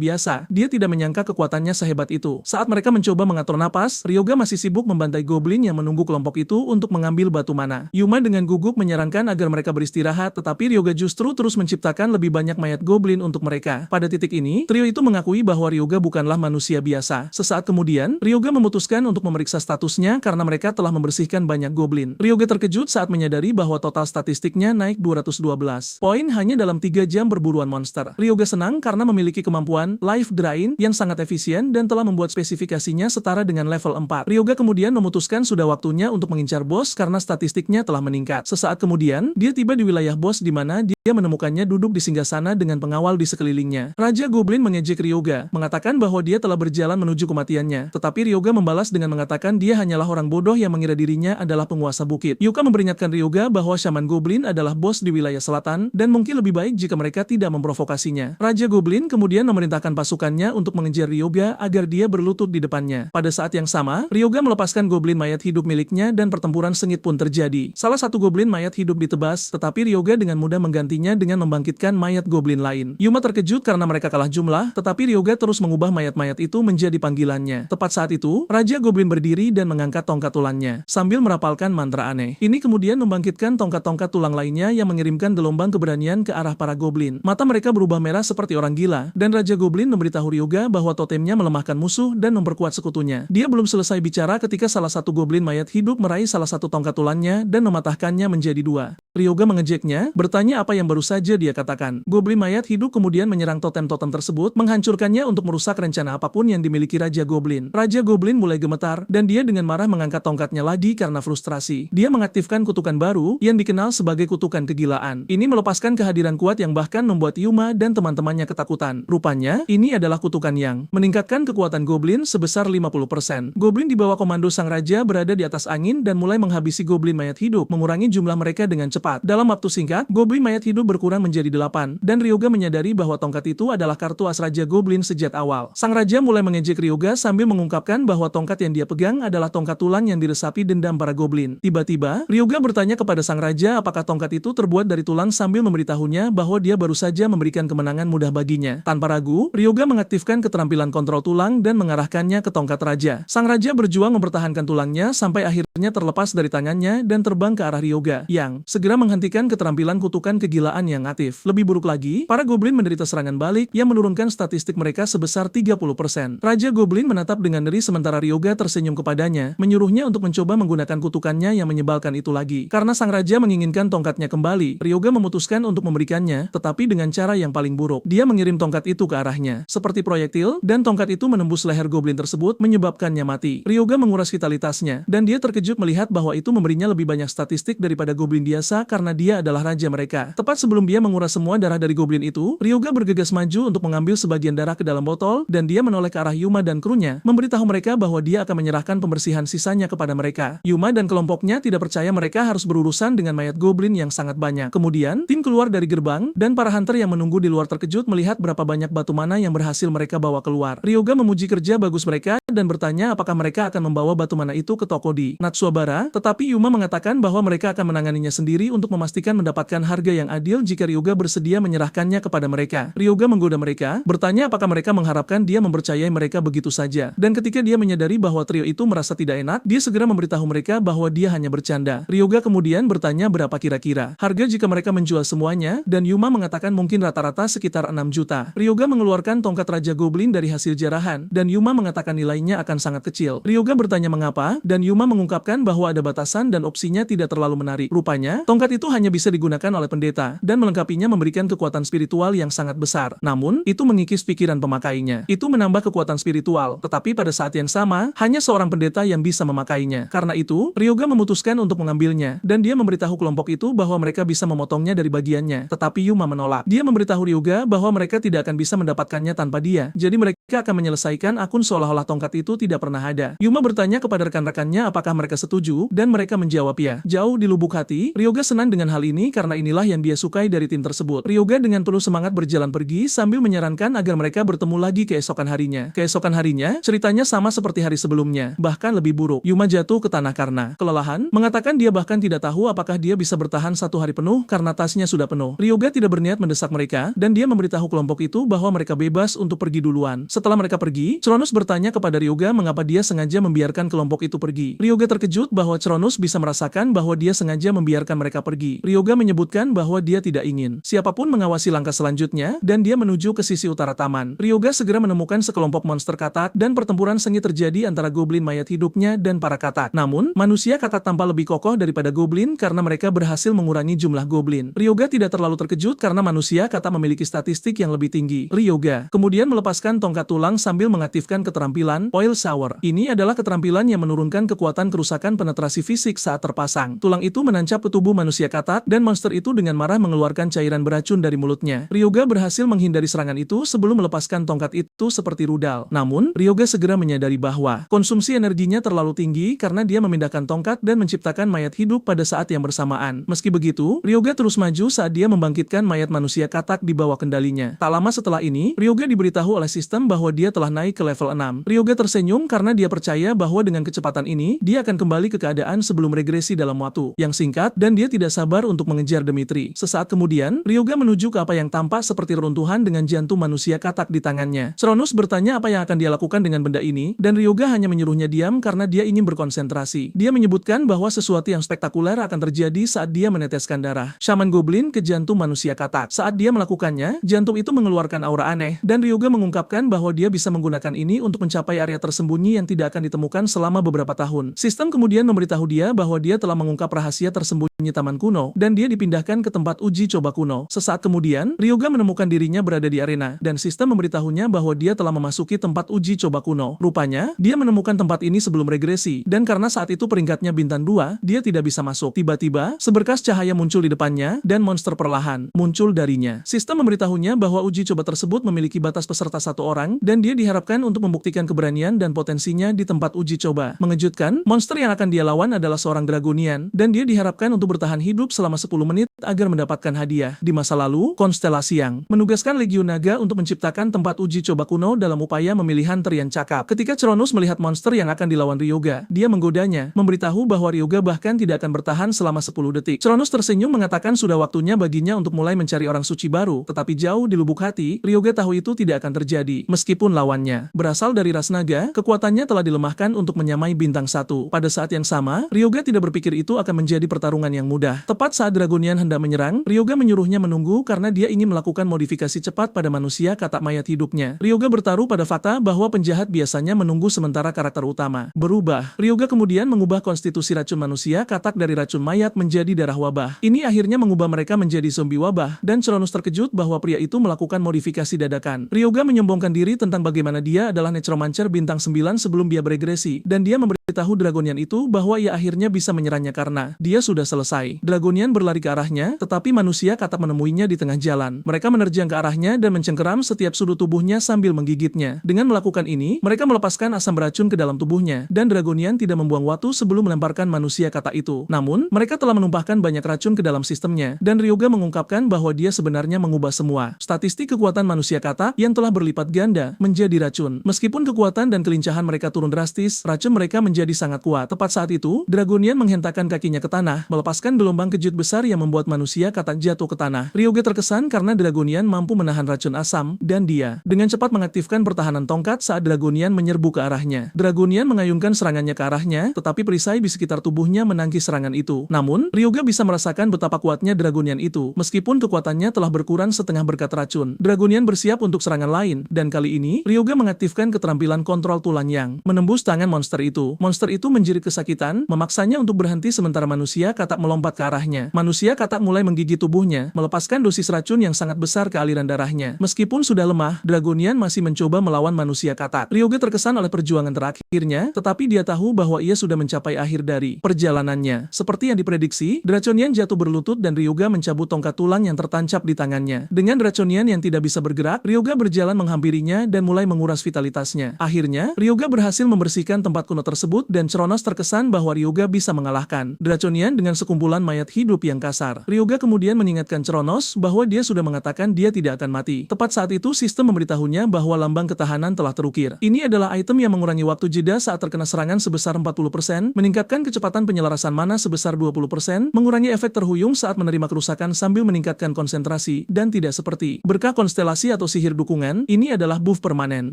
biasa, dia tidak menyangka kekuatannya sehebat itu. Saat mereka mencoba mengatur napas, Ryoga masih sibuk membantai goblin yang menunggu kelompok itu untuk mengambil batu mana. Yuma dengan gugup menyarankan agar mereka beristirahat, tetapi Ryoga justru terus menciptakan lebih banyak mayat goblin untuk mereka. Pada titik ini, trio itu mengakui bahwa Ryoga bukanlah manusia biasa. Sesaat kemudian, Ryoga memutuskan untuk memeriksa statusnya karena mereka telah membersihkan banyak goblin. Ryoga terkejut saat menyadari bahwa total statistiknya naik 212 poin hanya dalam 3 jam berburuan monster. Ryoga senang karena memiliki kemampuan Life Drain yang sangat efisien dan telah membuat spesifikasinya setara dengan level 4. Ryoga kemudian memutuskan sudah waktunya untuk mengincar bos karena statistiknya telah meningkat. Sesaat kemudian, dia tiba di wilayah bos di mana dia menemukannya duduk di singgasana dengan pengawal di sekelilingnya. Raja Goblin mengejek Ryoga, mengatakan bahwa dia telah berjalan menuju kematiannya. Tetapi Ryoga membalas dengan mengatakan dia hanyalah orang bodoh yang mengira dirinya adalah penguasa bukit. Yuka memperingatkan Ryoga bahwa Shaman Goblin adalah bos di wilayah selatan, dan mungkin lebih baik jika mereka tidak memprovokasinya. Raja Goblin kemudian memerintahkan pasukannya untuk mengejar Ryoga agar dia berlutut di depannya. Pada saat yang sama, Ryoga melepaskan goblin mayat hidup miliknya dan pertempuran sengit pun terjadi. Salah satu goblin mayat hidup ditebas, tetapi Ryoga dengan mudah menggantinya dengan membangkitkan mayat goblin lain. Yuma terkejut karena mereka kalah jumlah, tetapi Ryoga terus mengubah mayat-mayat itu menjadi panggilannya. Tepat saat itu, Raja Goblin berdiri dan mengangkat tongkat tulangnya, sambil merapalkan mantra aneh. Ini kemudian membangkitkan tongkat-tongkat tulang lainnya yang mengirimkan gelombang keberanian ke arah para goblin. Mata mereka berubah merah seperti orang gila, dan Raja Goblin memberitahu Ryoga bahwa totemnya melemahkan musuh dan memperkuat sekutunya. Dia belum selesai bicara ketika salah satu goblin mayat hidup meraih salah satu tongkat tulangnya dan mematahkannya menjadi 2. Ryoga mengejeknya, bertanya apa yang baru saja dia katakan. Goblin mayat hidup kemudian menyerang totem-totem tersebut, menghancurkannya untuk merusak rencana apapun yang dimiliki Raja Goblin. Raja Goblin mulai gemetar, dan dia dengan marah mengangkat tongkatnya lagi karena frustrasi. Dia mengaktifkan kutukan baru, yang dikenal sebagai kutukan kegilaan. Ini melepaskan kehadiran kuat yang bahkan membuat Yuma dan teman-temannya ketakutan. Rupanya, ini adalah kutukan yang meningkatkan kekuatan Goblin sebesar 50%. Goblin di bawah komando sang raja berada di atas angin dan mulai menghabisi Goblin mayat hidup, mengurangi jumlah mereka dengan cepat. Dalam waktu singkat, Goblin mayat hidup berkurang menjadi 8, dan Ryoga menyadari bahwa tongkat itu adalah kartu as Raja Goblin sejak awal. Sang raja mulai mengejek Ryoga sambil mengungkapkan bahwa tongkat yang dia pegang adalah tongkat tulang yang diresapi dendam para goblin. Tiba-tiba, Ryoga bertanya kepada sang raja apakah tongkat itu terbuat dari tulang sambil memberitahunya bahwa dia baru saja memberikan kemenangan mudah baginya. Tanpa ragu, Ryoga mengaktifkan keterampilan kontrol tulang dan mengarahkannya ke tongkat raja. Sang raja berjuang mempertahankan tulangnya sampai akhirnya terlepas dari tangannya dan terbang ke arah Ryoga, yang segera menghentikan keterampilan kutukan kegilaan yang aktif. Lebih buruk lagi, para goblin menderita serangan balik yang menurunkan statistik mereka sebesar 30%. Raja Goblin menatap dengan ngeri sementara Ryoga tersenyum kepadanya, menyuruhnya untuk mencoba menggunakan kutukannya yang menyebalkan itu lagi. Karena sang raja menginginkan tongkatnya kembali, Ryoga memutuskan untuk memberikannya, tetapi dengan cara yang paling buruk. Dia mengirim tongkat itu ke arahnya, seperti proyektil, dan tongkat itu menembus leher goblin tersebut, menyebabkannya mati. Ryoga menguras vitalitasnya, dan dia terkejut melihat bahwa itu memberinya lebih banyak statistik daripada goblin biasa karena dia adalah raja mereka. Tepat sebelum dia menguras semua darah dari goblin itu, Ryoga bergegas maju untuk mengambil sebagian darah ke dalam botol, dan dia menoleh ke arah Yuma dan krunya, memberitahu mereka bahwa dia akan menyerahkan pembersihan sisanya kepada mereka. Yuma dan kelompoknya tidak percaya mereka harus berurusan dengan mayat goblin yang sangat banyak. Kemudian, tim keluar dari gerbang, dan para hunter yang menunggu di luar terkejut melihat berapa banyak batu mana yang berhasil mereka bawa keluar. Ryoga memuji kerja bagus mereka, dan bertanya apakah mereka akan membawa batu mana itu ke toko di Natsuabara, tetapi Yuma mengatakan bahwa mereka akan menanganinya sendiri untuk memastikan mendapatkan harga yang adil jika Ryoga bersedia menyerahkannya kepada mereka. Ryoga menggoda mereka, bertanya apakah mereka mengharapkan dia mempercayai mereka begitu saja. Dan ketika dia menyadari bahwa trio itu merasa tidak enak, dia segera memberitahu mereka bahwa dia hanya bercanda. Ryoga kemudian bertanya berapa kira-kira harga jika mereka menjual semuanya, dan Yuma mengatakan mungkin rata-rata sekitar 6 juta. Ryoga mengeluarkan tongkat Raja Goblin dari hasil jarahan, dan Yuma mengatakan nilainya mencapainya akan sangat kecil. Ryoga bertanya mengapa, dan Yuma mengungkapkan bahwa ada batasan dan opsinya tidak terlalu menarik. Rupanya, tongkat itu hanya bisa digunakan oleh pendeta, dan melengkapinya memberikan kekuatan spiritual yang sangat besar. Namun, itu mengikis pikiran pemakainya. Itu menambah kekuatan spiritual, tetapi pada saat yang sama, hanya seorang pendeta yang bisa memakainya. Karena itu, Ryoga memutuskan untuk mengambilnya, dan dia memberitahu kelompok itu bahwa mereka bisa memotongnya dari bagiannya. Tetapi Yuma menolak. Dia memberitahu Ryoga bahwa mereka tidak akan bisa mendapatkannya tanpa dia. Jadi mereka akan menyelesaikan akun seolah-olah tongkat itu tidak pernah ada. Yuma bertanya kepada rekan-rekannya apakah mereka setuju, dan mereka menjawab ya. Jauh di lubuk hati, Ryoga senang dengan hal ini karena inilah yang dia sukai dari tim tersebut. Ryoga dengan penuh semangat berjalan pergi sambil menyarankan agar mereka bertemu lagi keesokan harinya. Keesokan harinya, ceritanya sama seperti hari sebelumnya, bahkan lebih buruk. Yuma jatuh ke tanah karena kelelahan, mengatakan dia bahkan tidak tahu apakah dia bisa bertahan 1 hari penuh karena tasnya sudah penuh. Ryoga tidak berniat mendesak mereka, dan dia memberitahu kelompok itu bahwa mereka bebas untuk pergi duluan. Setelah mereka pergi, Cronus bertanya kepada Ryoga mengapa dia sengaja membiarkan kelompok itu pergi. Ryoga terkejut bahwa Cronus bisa merasakan bahwa dia sengaja membiarkan mereka pergi. Ryoga menyebutkan bahwa dia tidak ingin siapapun mengawasi langkah selanjutnya, dan dia menuju ke sisi utara taman. Ryoga segera menemukan sekelompok monster katak, dan pertempuran sengit terjadi antara goblin mayat hidupnya dan para katak. Namun, manusia katak tampak lebih kokoh daripada goblin karena mereka berhasil mengurangi jumlah goblin. Ryoga tidak terlalu terkejut karena manusia katak memiliki statistik yang lebih tinggi. Ryoga kemudian melepaskan tongkat tulang sambil mengaktifkan keterampilan Oil Shower. Ini adalah keterampilan yang menurunkan kekuatan kerusakan penetrasi fisik saat terpasang. Tulang itu menancap ke tubuh manusia katak, dan monster itu dengan marah mengeluarkan cairan beracun dari mulutnya. Ryoga berhasil menghindari serangan itu sebelum melepaskan tongkat itu seperti rudal. Namun, Ryoga segera menyadari bahwa konsumsi energinya terlalu tinggi karena dia memindahkan tongkat dan menciptakan mayat hidup pada saat yang bersamaan. Meski begitu, Ryoga terus maju saat dia membangkitkan mayat manusia katak di bawah kendalinya. Tak lama setelah ini, Ryoga diberitahu oleh sistem bahwa dia telah naik ke level 6. Ryoga tersenyum karena dia percaya bahwa dengan kecepatan ini, dia akan kembali ke keadaan sebelum regresi dalam waktu yang singkat, dan dia tidak sabar untuk mengejar Dmitri. Sesaat kemudian, Ryoga menuju ke apa yang tampak seperti reruntuhan dengan jantung manusia katak di tangannya. Cronus bertanya apa yang akan dia lakukan dengan benda ini, dan Ryoga hanya menyuruhnya diam karena dia ingin berkonsentrasi. Dia menyebutkan bahwa sesuatu yang spektakuler akan terjadi saat dia meneteskan darah Shaman Goblin ke jantung manusia katak. Saat dia melakukannya, jantung itu mengeluarkan aura aneh, dan Ryoga mengungkapkan bahwa dia bisa menggunakan ini untuk mencapai area tersembunyi yang tidak akan ditemukan selama beberapa tahun. Sistem kemudian memberitahu dia bahwa dia telah mengungkap rahasia tersembunyi taman kuno, dan dia dipindahkan ke tempat uji coba kuno. Sesaat kemudian, Ryoga menemukan dirinya berada di arena, dan sistem memberitahunya bahwa dia telah memasuki tempat uji coba kuno. Rupanya, dia menemukan tempat ini sebelum regresi, dan karena saat itu peringkatnya bintang 2, dia tidak bisa masuk. Tiba-tiba, seberkas cahaya muncul di depannya, dan monster perlahan muncul darinya. Sistem memberitahunya bahwa uji coba tersebut memiliki batas peserta 1 orang, dan dia diharapkan untuk membuktikan keberanian dan potensinya di tempat uji coba. Mengejutkan, monster yang akan dia lawan adalah seorang dragonian, dan dia diharapkan untuk bertahan hidup selama 10 menit agar mendapatkan hadiah. Di masa lalu, konstelasi yang menugaskan Legiun Naga untuk menciptakan tempat uji coba kuno dalam upaya memilih hunter yang cakap. Ketika Cronus melihat monster yang akan dilawan Ryoga, dia menggodanya, memberitahu bahwa Ryoga bahkan tidak akan bertahan selama 10 detik. Cronus tersenyum mengatakan sudah waktunya baginya untuk mulai mencari orang suci baru, tetapi jauh di lubuk hati, Ryoga tahu itu tidak akan terjadi. Meskipun lawannya berasal dari ras naga, kekuatannya telah dilemahkan untuk menyamai bintang 1. Pada saat yang sama, Ryoga tidak berpikir itu akan menjadi pertarungan yang mudah. Tepat saat Dragonian hendak menyerang, Ryoga menyuruhnya menunggu karena dia ingin melakukan modifikasi cepat pada manusia katak mayat hidupnya. Ryoga bertaruh pada fakta bahwa penjahat biasanya menunggu sementara karakter utama berubah. Ryoga kemudian mengubah konstitusi racun manusia katak dari racun mayat menjadi darah wabah. Ini akhirnya mengubah mereka menjadi zombie wabah, dan Cronus terkejut bahwa pria itu melakukan modifikasi dadakan. Ryoga menyombongkan diri tentang bagaimana dia adalah necromancer bintang 9 sebelum dia beregresi, dan dia memberitahu Dragonian itu bahwa ia akhirnya bisa menyerangnya karena dia sudah selesai. Dragonian berlari ke arahnya, tetapi manusia katak menemuinya di tengah jalan. Mereka menerjang ke arahnya dan mencengkeram setiap sudut tubuhnya sambil menggigitnya. Dengan melakukan ini, mereka melepaskan asam beracun ke dalam tubuhnya, dan Dragonian tidak membuang waktu sebelum melemparkan manusia katak itu. Namun, mereka telah menumpahkan banyak racun ke dalam sistemnya, dan Ryoga mengungkapkan bahwa dia sebenarnya mengubah semua statistik kekuatan manusia katak yang telah berlipat ganda menjadi racun. Meskipun kekuatan dan kelincahan mereka turun drastis, racun mereka menjadi menjadi sangat kuat. Tepat saat itu, Dragonian menghentakkan kakinya ke tanah, melepaskan gelombang kejut besar yang membuat manusia katak jatuh ke tanah. Ryoga terkesan karena Dragonian mampu menahan racun asam, dan dia dengan cepat mengaktifkan pertahanan tongkat saat Dragonian menyerbu ke arahnya. Dragonian mengayunkan serangannya ke arahnya, tetapi perisai di sekitar tubuhnya menangkis serangan itu. Namun, Ryoga bisa merasakan betapa kuatnya Dragonian itu. Meskipun kekuatannya telah berkurang setengah berkat racun, Dragonian bersiap untuk serangan lain, dan kali ini, Ryoga mengaktifkan keterampilan kontrol tulang yang menembus tangan monster itu. Monster itu menjerit kesakitan, memaksanya untuk berhenti sementara manusia katak melompat ke arahnya. Manusia katak mulai menggigit tubuhnya, melepaskan dosis racun yang sangat besar ke aliran darahnya. Meskipun sudah lemah, Dragonian masih mencoba melawan manusia katak. Ryoga terkesan oleh perjuangan terakhirnya, tetapi dia tahu bahwa ia sudah mencapai akhir dari perjalanannya. Seperti yang diprediksi, Draconian jatuh berlutut dan Ryoga mencabut tongkat tulang yang tertancap di tangannya. Dengan Draconian yang tidak bisa bergerak, Ryoga berjalan menghampirinya dan mulai menguras vitalitasnya. Akhirnya, Ryoga berhasil membersihkan tempat kuno tersebut dan Chronos terkesan bahwa Ryoga bisa mengalahkan Draconian dengan sekumpulan mayat hidup yang kasar. Ryoga kemudian mengingatkan Chronos bahwa dia sudah mengatakan dia tidak akan mati. Tepat saat itu sistem memberitahunya bahwa lambang ketahanan telah terukir. Ini adalah item yang mengurangi waktu jeda saat terkena serangan sebesar 40%, meningkatkan kecepatan penyelarasan mana sebesar 20%, mengurangi efek terhuyung saat menerima kerusakan sambil meningkatkan konsentrasi, dan tidak seperti berkah konstelasi atau sihir dukungan, ini adalah buff permanen.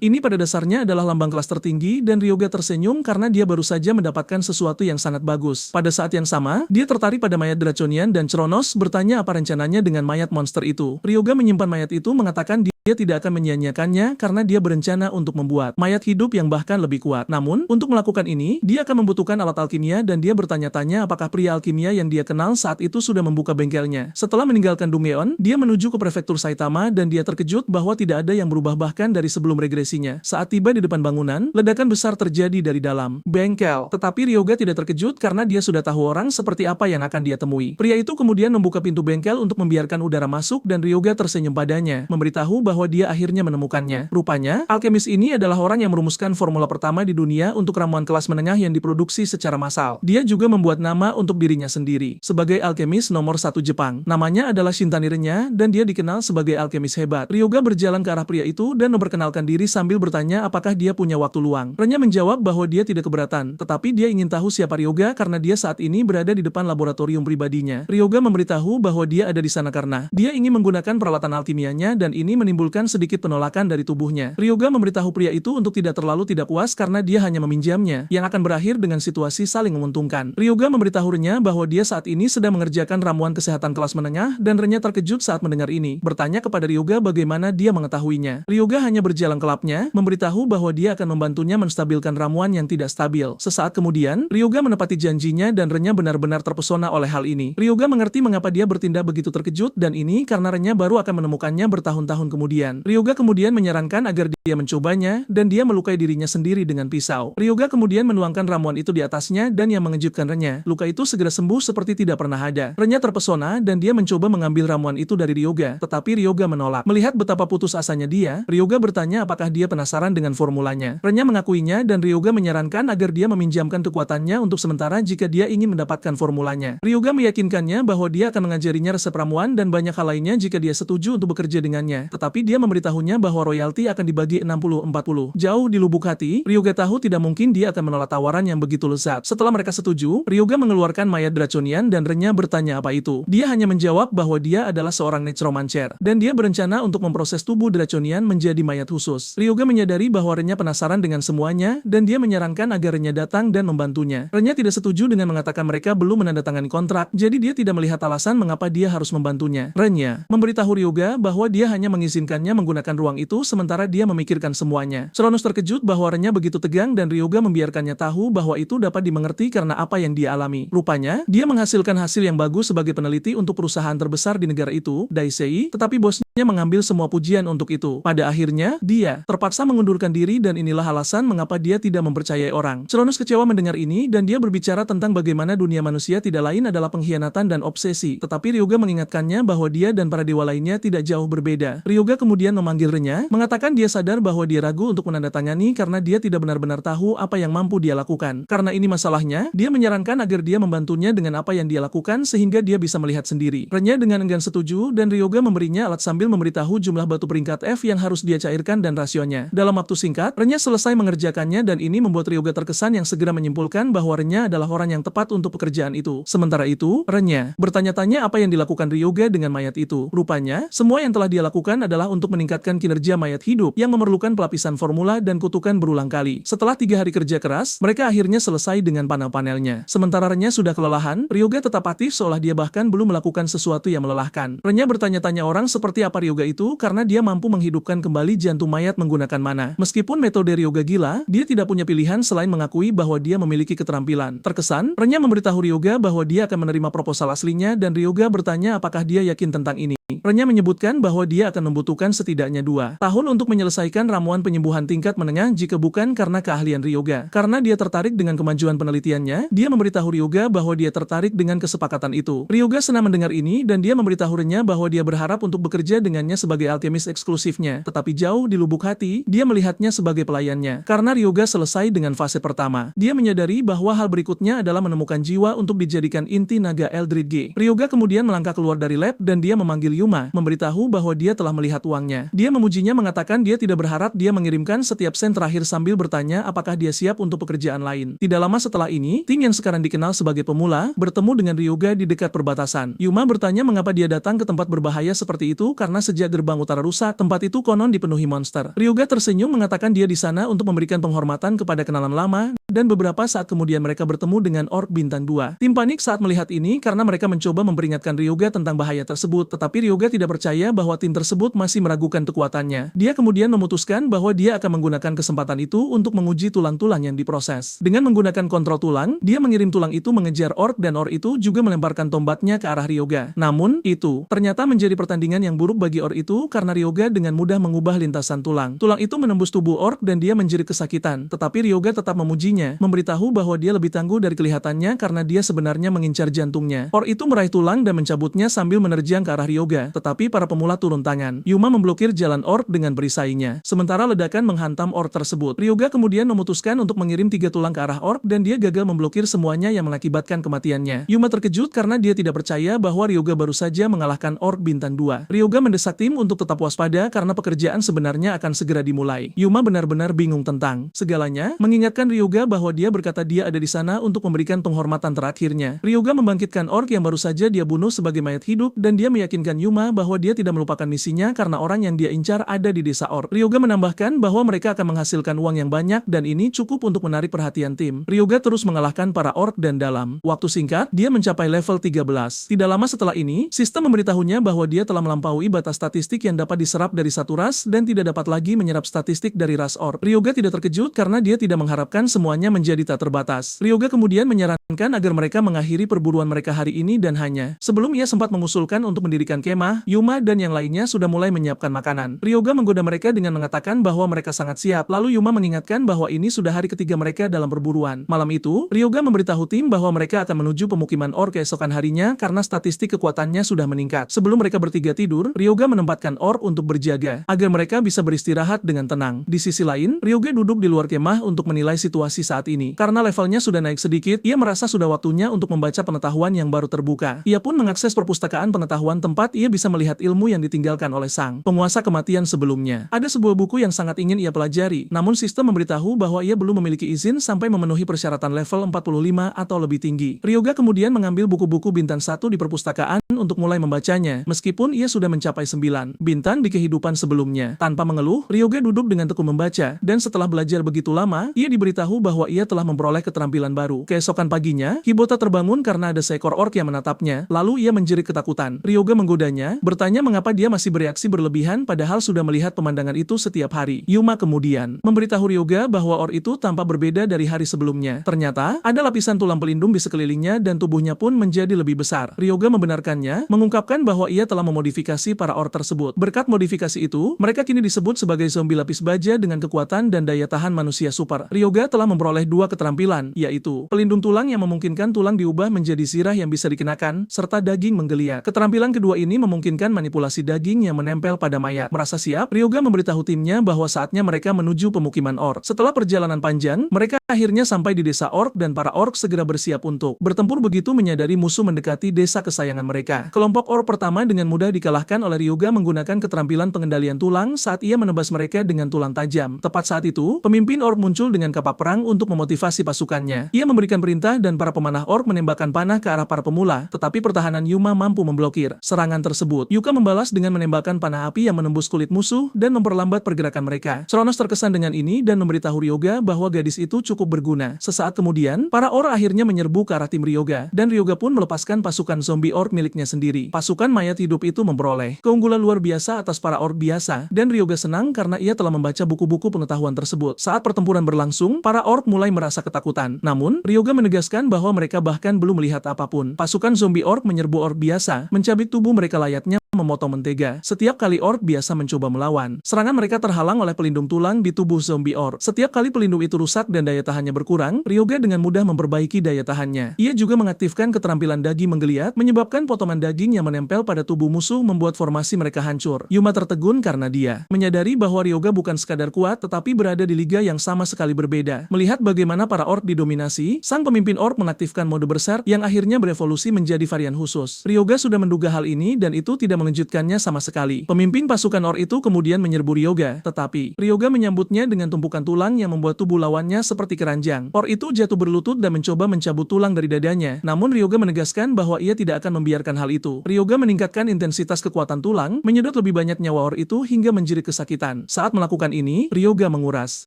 Ini pada dasarnya adalah lambang kelas tertinggi dan Ryoga tersenyum karena dia baru saja mendapatkan sesuatu yang sangat bagus. Pada saat yang sama, dia tertarik pada mayat Draconian dan Chronos bertanya apa rencananya dengan mayat monster itu. Ryoga menyimpan mayat itu mengatakan dia tidak akan menyia-nyiakannya karena dia berencana untuk membuat mayat hidup yang bahkan lebih kuat. Namun, untuk melakukan ini, dia akan membutuhkan alat alkimia dan dia bertanya-tanya apakah pria alkimia yang dia kenal saat itu sudah membuka bengkelnya. Setelah meninggalkan Dumeon, dia menuju ke prefektur Saitama dan dia terkejut bahwa tidak ada yang berubah bahkan dari sebelum regresinya. Saat tiba di depan bangunan, ledakan besar terjadi dari dalam bengkel. Tetapi Ryoga tidak terkejut karena dia sudah tahu orang seperti apa yang akan dia temui. Pria itu kemudian membuka pintu bengkel untuk membiarkan udara masuk dan Ryoga tersenyum padanya, memberitahu bahwa dia akhirnya menemukannya. Rupanya, alkemis ini adalah orang yang merumuskan formula pertama di dunia untuk ramuan kelas menengah yang diproduksi secara massal. Dia juga membuat nama untuk dirinya sendiri sebagai alkemis nomor 1 Jepang. Namanya adalah Shintani Renya dan dia dikenal sebagai alkemis hebat. Ryoga berjalan ke arah pria itu dan memperkenalkan diri sambil bertanya apakah dia punya waktu luang. Renya menjawab bahwa dia tidak keberatan, tetapi dia ingin tahu siapa Ryoga karena dia saat ini berada di depan laboratorium pribadinya. Ryoga memberitahu bahwa dia ada di sana karena dia ingin menggunakan peralatan alkimianya dan ini menimbulkan sedikit penolakan dari tubuhnya. Ryoga memberitahu pria itu untuk tidak terlalu tidak puas karena dia hanya meminjamnya, yang akan berakhir dengan situasi saling menguntungkan. Ryoga memberitahu Renya bahwa dia saat ini sedang mengerjakan ramuan kesehatan kelas menengah dan Renya terkejut saat mendengar ini, bertanya kepada Ryoga bagaimana dia mengetahuinya. Ryoga hanya berjalan ke labnya, memberitahu bahwa dia akan membantunya menstabilkan ramuan yang tidak stabil. Sesaat kemudian, Ryoga menepati janjinya dan Renya benar-benar terpesona oleh hal ini. Ryoga mengerti mengapa dia bertindak begitu terkejut dan ini karena Renya baru akan menemukannya bertahun-tahun kemudian. Ryoga kemudian menyarankan agar dia mencobanya dan dia melukai dirinya sendiri dengan pisau. Ryoga kemudian menuangkan ramuan itu di atasnya dan yang mengejutkan Renya, luka itu segera sembuh seperti tidak pernah ada. Renya terpesona dan dia mencoba mengambil ramuan itu dari Ryoga, tetapi Ryoga menolak. Melihat betapa putus asanya dia, Ryoga bertanya apakah dia penasaran dengan formulanya. Renya mengakuinya dan Ryoga menyarankan agar dia meminjamkan kekuatannya untuk sementara jika dia ingin mendapatkan formulanya. Ryoga meyakinkannya bahwa dia akan mengajarinya resep ramuan dan banyak hal lainnya jika dia setuju untuk bekerja dengannya, tetapi dia memberitahunya bahwa royalti akan dibagi 60-40. Jauh di lubuk hati, Ryoga tahu tidak mungkin dia akan menolak tawaran yang begitu lezat. Setelah mereka setuju, Ryoga mengeluarkan mayat Draconian dan Renya bertanya apa itu. Dia hanya menjawab bahwa dia adalah seorang necromancer dan dia berencana untuk memproses tubuh Draconian menjadi mayat khusus. Ryoga menyadari bahwa Renya penasaran dengan semuanya dan dia menyarankan agar Renya datang dan membantunya. Renya tidak setuju dengan mengatakan mereka belum menandatangani kontrak, jadi dia tidak melihat alasan mengapa dia harus membantunya. Renya memberitahu Ryoga bahwa dia hanya mengizinkannya menggunakan ruang itu sementara dia memikirkan semuanya. Chronos terkejut bahwa Renya begitu tegang dan Ryoga membiarkannya tahu bahwa itu dapat dimengerti karena apa yang dia alami. Rupanya, dia menghasilkan hasil yang bagus sebagai peneliti untuk perusahaan terbesar di negara itu, Daisei, tetapi bosnya mengambil semua pujian untuk itu. Pada akhirnya, dia terpaksa mengundurkan diri dan inilah alasan mengapa dia tidak mempercayai orang. Chronos kecewa mendengar ini dan dia berbicara tentang bagaimana dunia manusia tidak lain adalah pengkhianatan dan obsesi, tetapi Ryoga mengingatkannya bahwa dia dan para dewa lainnya tidak jauh berbeda. Ryoga Ryoga kemudian memanggil Renya, mengatakan dia sadar bahwa dia ragu untuk menandatangani karena dia tidak benar-benar tahu apa yang mampu dia lakukan. Karena ini masalahnya, dia menyarankan agar dia membantunya dengan apa yang dia lakukan sehingga dia bisa melihat sendiri. Renya dengan enggan setuju dan Ryoga memberinya alat sambil memberitahu jumlah batu peringkat F yang harus dia cairkan dan rasionya. Dalam waktu singkat, Renya selesai mengerjakannya dan ini membuat Ryoga terkesan yang segera menyimpulkan bahwa Renya adalah orang yang tepat untuk pekerjaan itu. Sementara itu, Renya bertanya-tanya apa yang dilakukan Ryoga dengan mayat itu. Rupanya, semua yang telah dia lakukan adalah untuk meningkatkan kinerja mayat hidup yang memerlukan pelapisan formula dan kutukan berulang kali. Setelah 3 hari kerja keras, mereka akhirnya selesai dengan panel-panelnya. Sementara Renya sudah kelelahan, Ryoga tetap aktif seolah dia bahkan belum melakukan sesuatu yang melelahkan. Renya bertanya-tanya orang seperti apa Ryoga itu karena dia mampu menghidupkan kembali jantung mayat menggunakan mana. Meskipun metode Ryoga gila, dia tidak punya pilihan selain mengakui bahwa dia memiliki keterampilan. Terkesan, Renya memberitahu Ryoga bahwa dia akan menerima proposal aslinya dan Ryoga bertanya apakah dia yakin tentang ini. Renya menyebutkan bahwa dia akan membutuhkan setidaknya 2 tahun untuk menyelesaikan ramuan penyembuhan tingkat menengah jika bukan karena keahlian Ryoga. Karena dia tertarik dengan kemajuan penelitiannya, dia memberitahu Ryoga bahwa dia tertarik dengan kesepakatan itu. Ryoga senang mendengar ini dan dia memberitahu Renya bahwa dia berharap untuk bekerja dengannya sebagai alkemis eksklusifnya. Tetapi jauh di lubuk hati, dia melihatnya sebagai pelayannya. Karena Ryoga selesai dengan fase pertama, dia menyadari bahwa hal berikutnya adalah menemukan jiwa untuk dijadikan inti naga Eldritch G. Ryoga kemudian melangkah keluar dari lab dan dia memanggil Yuma, memberitahu bahwa dia telah melihat uangnya. Dia memujinya mengatakan dia tidak berharap dia mengirimkan setiap sen terakhir sambil bertanya apakah dia siap untuk pekerjaan lain. Tidak lama setelah ini, tim yang sekarang dikenal sebagai pemula, bertemu dengan Ryoga di dekat perbatasan. Yuma bertanya mengapa dia datang ke tempat berbahaya seperti itu karena sejak gerbang utara rusak, tempat itu konon dipenuhi monster. Ryoga tersenyum mengatakan dia di sana untuk memberikan penghormatan kepada kenalan lama, dan beberapa saat kemudian mereka bertemu dengan orc bintang 2. Tim panik saat melihat ini karena mereka mencoba memperingatkan Ryoga tentang bahaya tersebut, tetapi Ryoga tidak percaya bahwa tim tersebut masih meragukan kekuatannya. Dia kemudian memutuskan bahwa dia akan menggunakan kesempatan itu untuk menguji tulang-tulang yang diproses. Dengan menggunakan kontrol tulang, dia mengirim tulang itu mengejar orc dan orc itu juga melemparkan tombaknya ke arah Ryoga. Namun, itu ternyata menjadi pertandingan yang buruk bagi orc itu karena Ryoga dengan mudah mengubah lintasan tulang. Tulang itu menembus tubuh orc dan dia menjerit kesakitan, tetapi Ryoga tetap memujinya, memberitahu bahwa dia lebih tangguh dari kelihatannya karena dia sebenarnya mengincar jantungnya. Orc itu meraih tulang dan mencabutnya sambil menerjang ke arah Ryoga, tetapi para pemula turun tangan. Yuma memblokir jalan orc dengan perisainya. Sementara ledakan menghantam orc tersebut. Ryoga kemudian memutuskan untuk mengirim 3 tulang ke arah orc dan dia gagal memblokir semuanya yang mengakibatkan kematiannya. Yuma terkejut karena dia tidak percaya bahwa Ryoga baru saja mengalahkan orc bintang 2. Ryoga mendesak tim untuk tetap waspada karena pekerjaan sebenarnya akan segera dimulai. Yuma benar-benar bingung tentang segalanya, mengingatkan Ryoga bahwa dia berkata dia ada di sana untuk memberikan penghormatan terakhirnya. Ryoga membangkitkan orc yang baru saja dia bunuh sebagai mayat hidup dan dia meyakinkan Yuma bahwa dia tidak melupakan misinya karena orang yang dia incar ada di desa orc. Ryoga menambahkan bahwa mereka akan menghasilkan uang yang banyak dan ini cukup untuk menarik perhatian tim. Ryoga terus mengalahkan para orc dan dalam waktu singkat, dia mencapai level 13. Tidak lama setelah ini, sistem memberitahunya bahwa dia telah melampaui batas statistik yang dapat diserap dari satu ras dan tidak dapat lagi menyerap statistik dari ras orc. Ryoga tidak terkejut karena dia tidak mengharapkan semuanya menjadi tak terbatas. Ryoga kemudian menyarankan agar mereka mengakhiri perburuan mereka hari ini dan hanya sebelum ia sempat mengusulkan untuk mendirikan kemah, Yuma dan yang lainnya sudah mulai menyiapkan makanan. Ryoga menggoda mereka dengan mengatakan bahwa mereka sangat siap. Lalu Yuma mengingatkan bahwa ini sudah hari ketiga mereka dalam perburuan. Malam itu, Ryoga memberitahu tim bahwa mereka akan menuju pemukiman orc keesokan harinya karena statistik kekuatannya sudah meningkat. Sebelum mereka bertiga tidur, Ryoga menempatkan orc untuk berjaga agar mereka bisa beristirahat dengan tenang. Di sisi lain, Ryoga duduk di luar kemah untuk menilai situasi saat ini. Karena levelnya sudah naik sedikit, ia merasa sudah waktunya untuk membaca pengetahuan yang baru terbuka. Ia pun mengakses perpustakaan pengetahuan tempat ia bisa melihat ilmu yang ditinggalkan oleh sang penguasa kematian sebelumnya. Ada sebuah buku yang sangat ingin ia pelajari, namun sistem memberitahu bahwa ia belum memiliki izin sampai memenuhi persyaratan level 45 atau lebih tinggi. Ryoga kemudian mengambil buku-buku bintang 1 di perpustakaan untuk mulai membacanya, meskipun ia sudah mencapai 9 bintang di kehidupan sebelumnya. Tanpa mengeluh, Ryoga duduk dengan tekun membaca, dan setelah belajar begitu lama, ia diberitahu bahwa ia telah memperoleh keterampilan baru. Keesokan paginya, Hibota terbangun karena ada seekor orc yang menatapnya, lalu ia menjerit ketakutan. Ryoga menggodanya, bertanya mengapa dia masih bereaksi berlebihan padahal sudah melihat pemandangan itu setiap hari. Yuma kemudian memberitahu Ryoga bahwa orc itu tampak berbeda dari hari sebelumnya. Ternyata, ada lapisan tulang pelindung di sekelilingnya dan tubuhnya pun menjadi lebih besar. Ryoga membenarkannya, mengungkapkan bahwa ia telah memodifikasi para orc tersebut. Berkat modifikasi itu, mereka kini disebut sebagai zombie lapis baja dengan kekuatan dan daya tahan manusia super. Ryoga telah memperoleh 2 keterampilan, yaitu pelindung tulang yang memungkinkan tulang diubah menjadi zirah yang bisa dikenakan, serta daging menggeliat. Keterampilan kedua ini ini memungkinkan manipulasi daging yang menempel pada mayat. Merasa siap, Ryoga memberitahu timnya bahwa saatnya mereka menuju pemukiman orc. Setelah perjalanan panjang, mereka akhirnya sampai di desa orc dan para orc segera bersiap untuk bertempur begitu menyadari musuh mendekati desa kesayangan mereka. Kelompok orc pertama dengan mudah dikalahkan oleh Ryoga menggunakan keterampilan pengendalian tulang saat ia menebas mereka dengan tulang tajam. Tepat saat itu, pemimpin orc muncul dengan kapak perang untuk memotivasi pasukannya. Ia memberikan perintah dan para pemanah orc menembakkan panah ke arah para pemula, tetapi pertahanan Yuma mampu memblokir serangan tersebut. Yuka membalas dengan menembakkan panah api yang menembus kulit musuh dan memperlambat pergerakan mereka. Chronos terkesan dengan ini dan memberitahu Ryoga bahwa gadis itu cukup berguna. Sesaat kemudian, para orc akhirnya menyerbu ke arah tim Ryoga, dan Ryoga pun melepaskan pasukan zombie orc miliknya sendiri. Pasukan mayat hidup itu memperoleh keunggulan luar biasa atas para orc biasa, dan Ryoga senang karena ia telah membaca buku-buku pengetahuan tersebut. Saat pertempuran berlangsung, para orc mulai merasa ketakutan. Namun, Ryoga menegaskan bahwa mereka bahkan belum melihat apapun. Pasukan zombie orc menyerbu orc biasa, mencabik tubuh mereka layaknya memotong mentega. Setiap kali orc biasa mencoba melawan, serangan mereka terhalang oleh pelindung tulang di tubuh zombie orc. Setiap kali pelindung itu rusak dan daya tahannya berkurang, Ryoga dengan mudah memperbaiki daya tahannya. Ia juga mengaktifkan keterampilan daging menggeliat, menyebabkan potongan daging yang menempel pada tubuh musuh membuat formasi mereka hancur. Yuma tertegun karena dia menyadari bahwa Ryoga bukan sekadar kuat tetapi berada di liga yang sama sekali berbeda. Melihat bagaimana para orc didominasi, sang pemimpin orc mengaktifkan mode berserk yang akhirnya berevolusi menjadi varian khusus. Ryoga sudah menduga hal ini dan itu tidak mengejutkannya sama sekali. Pemimpin pasukan orc itu kemudian menyerbu Ryoga, tetapi Ryoga menyambutnya dengan tumpukan tulang yang membuat tubuh lawannya seperti keranjang. Orc itu jatuh berlutut dan mencoba mencabut tulang dari dadanya, namun Ryoga menegaskan bahwa ia tidak akan membiarkan hal itu. Ryoga meningkatkan intensitas kekuatan tulang, menyedot lebih banyak nyawa orc itu hingga menjerit kesakitan. Saat melakukan ini, Ryoga menguras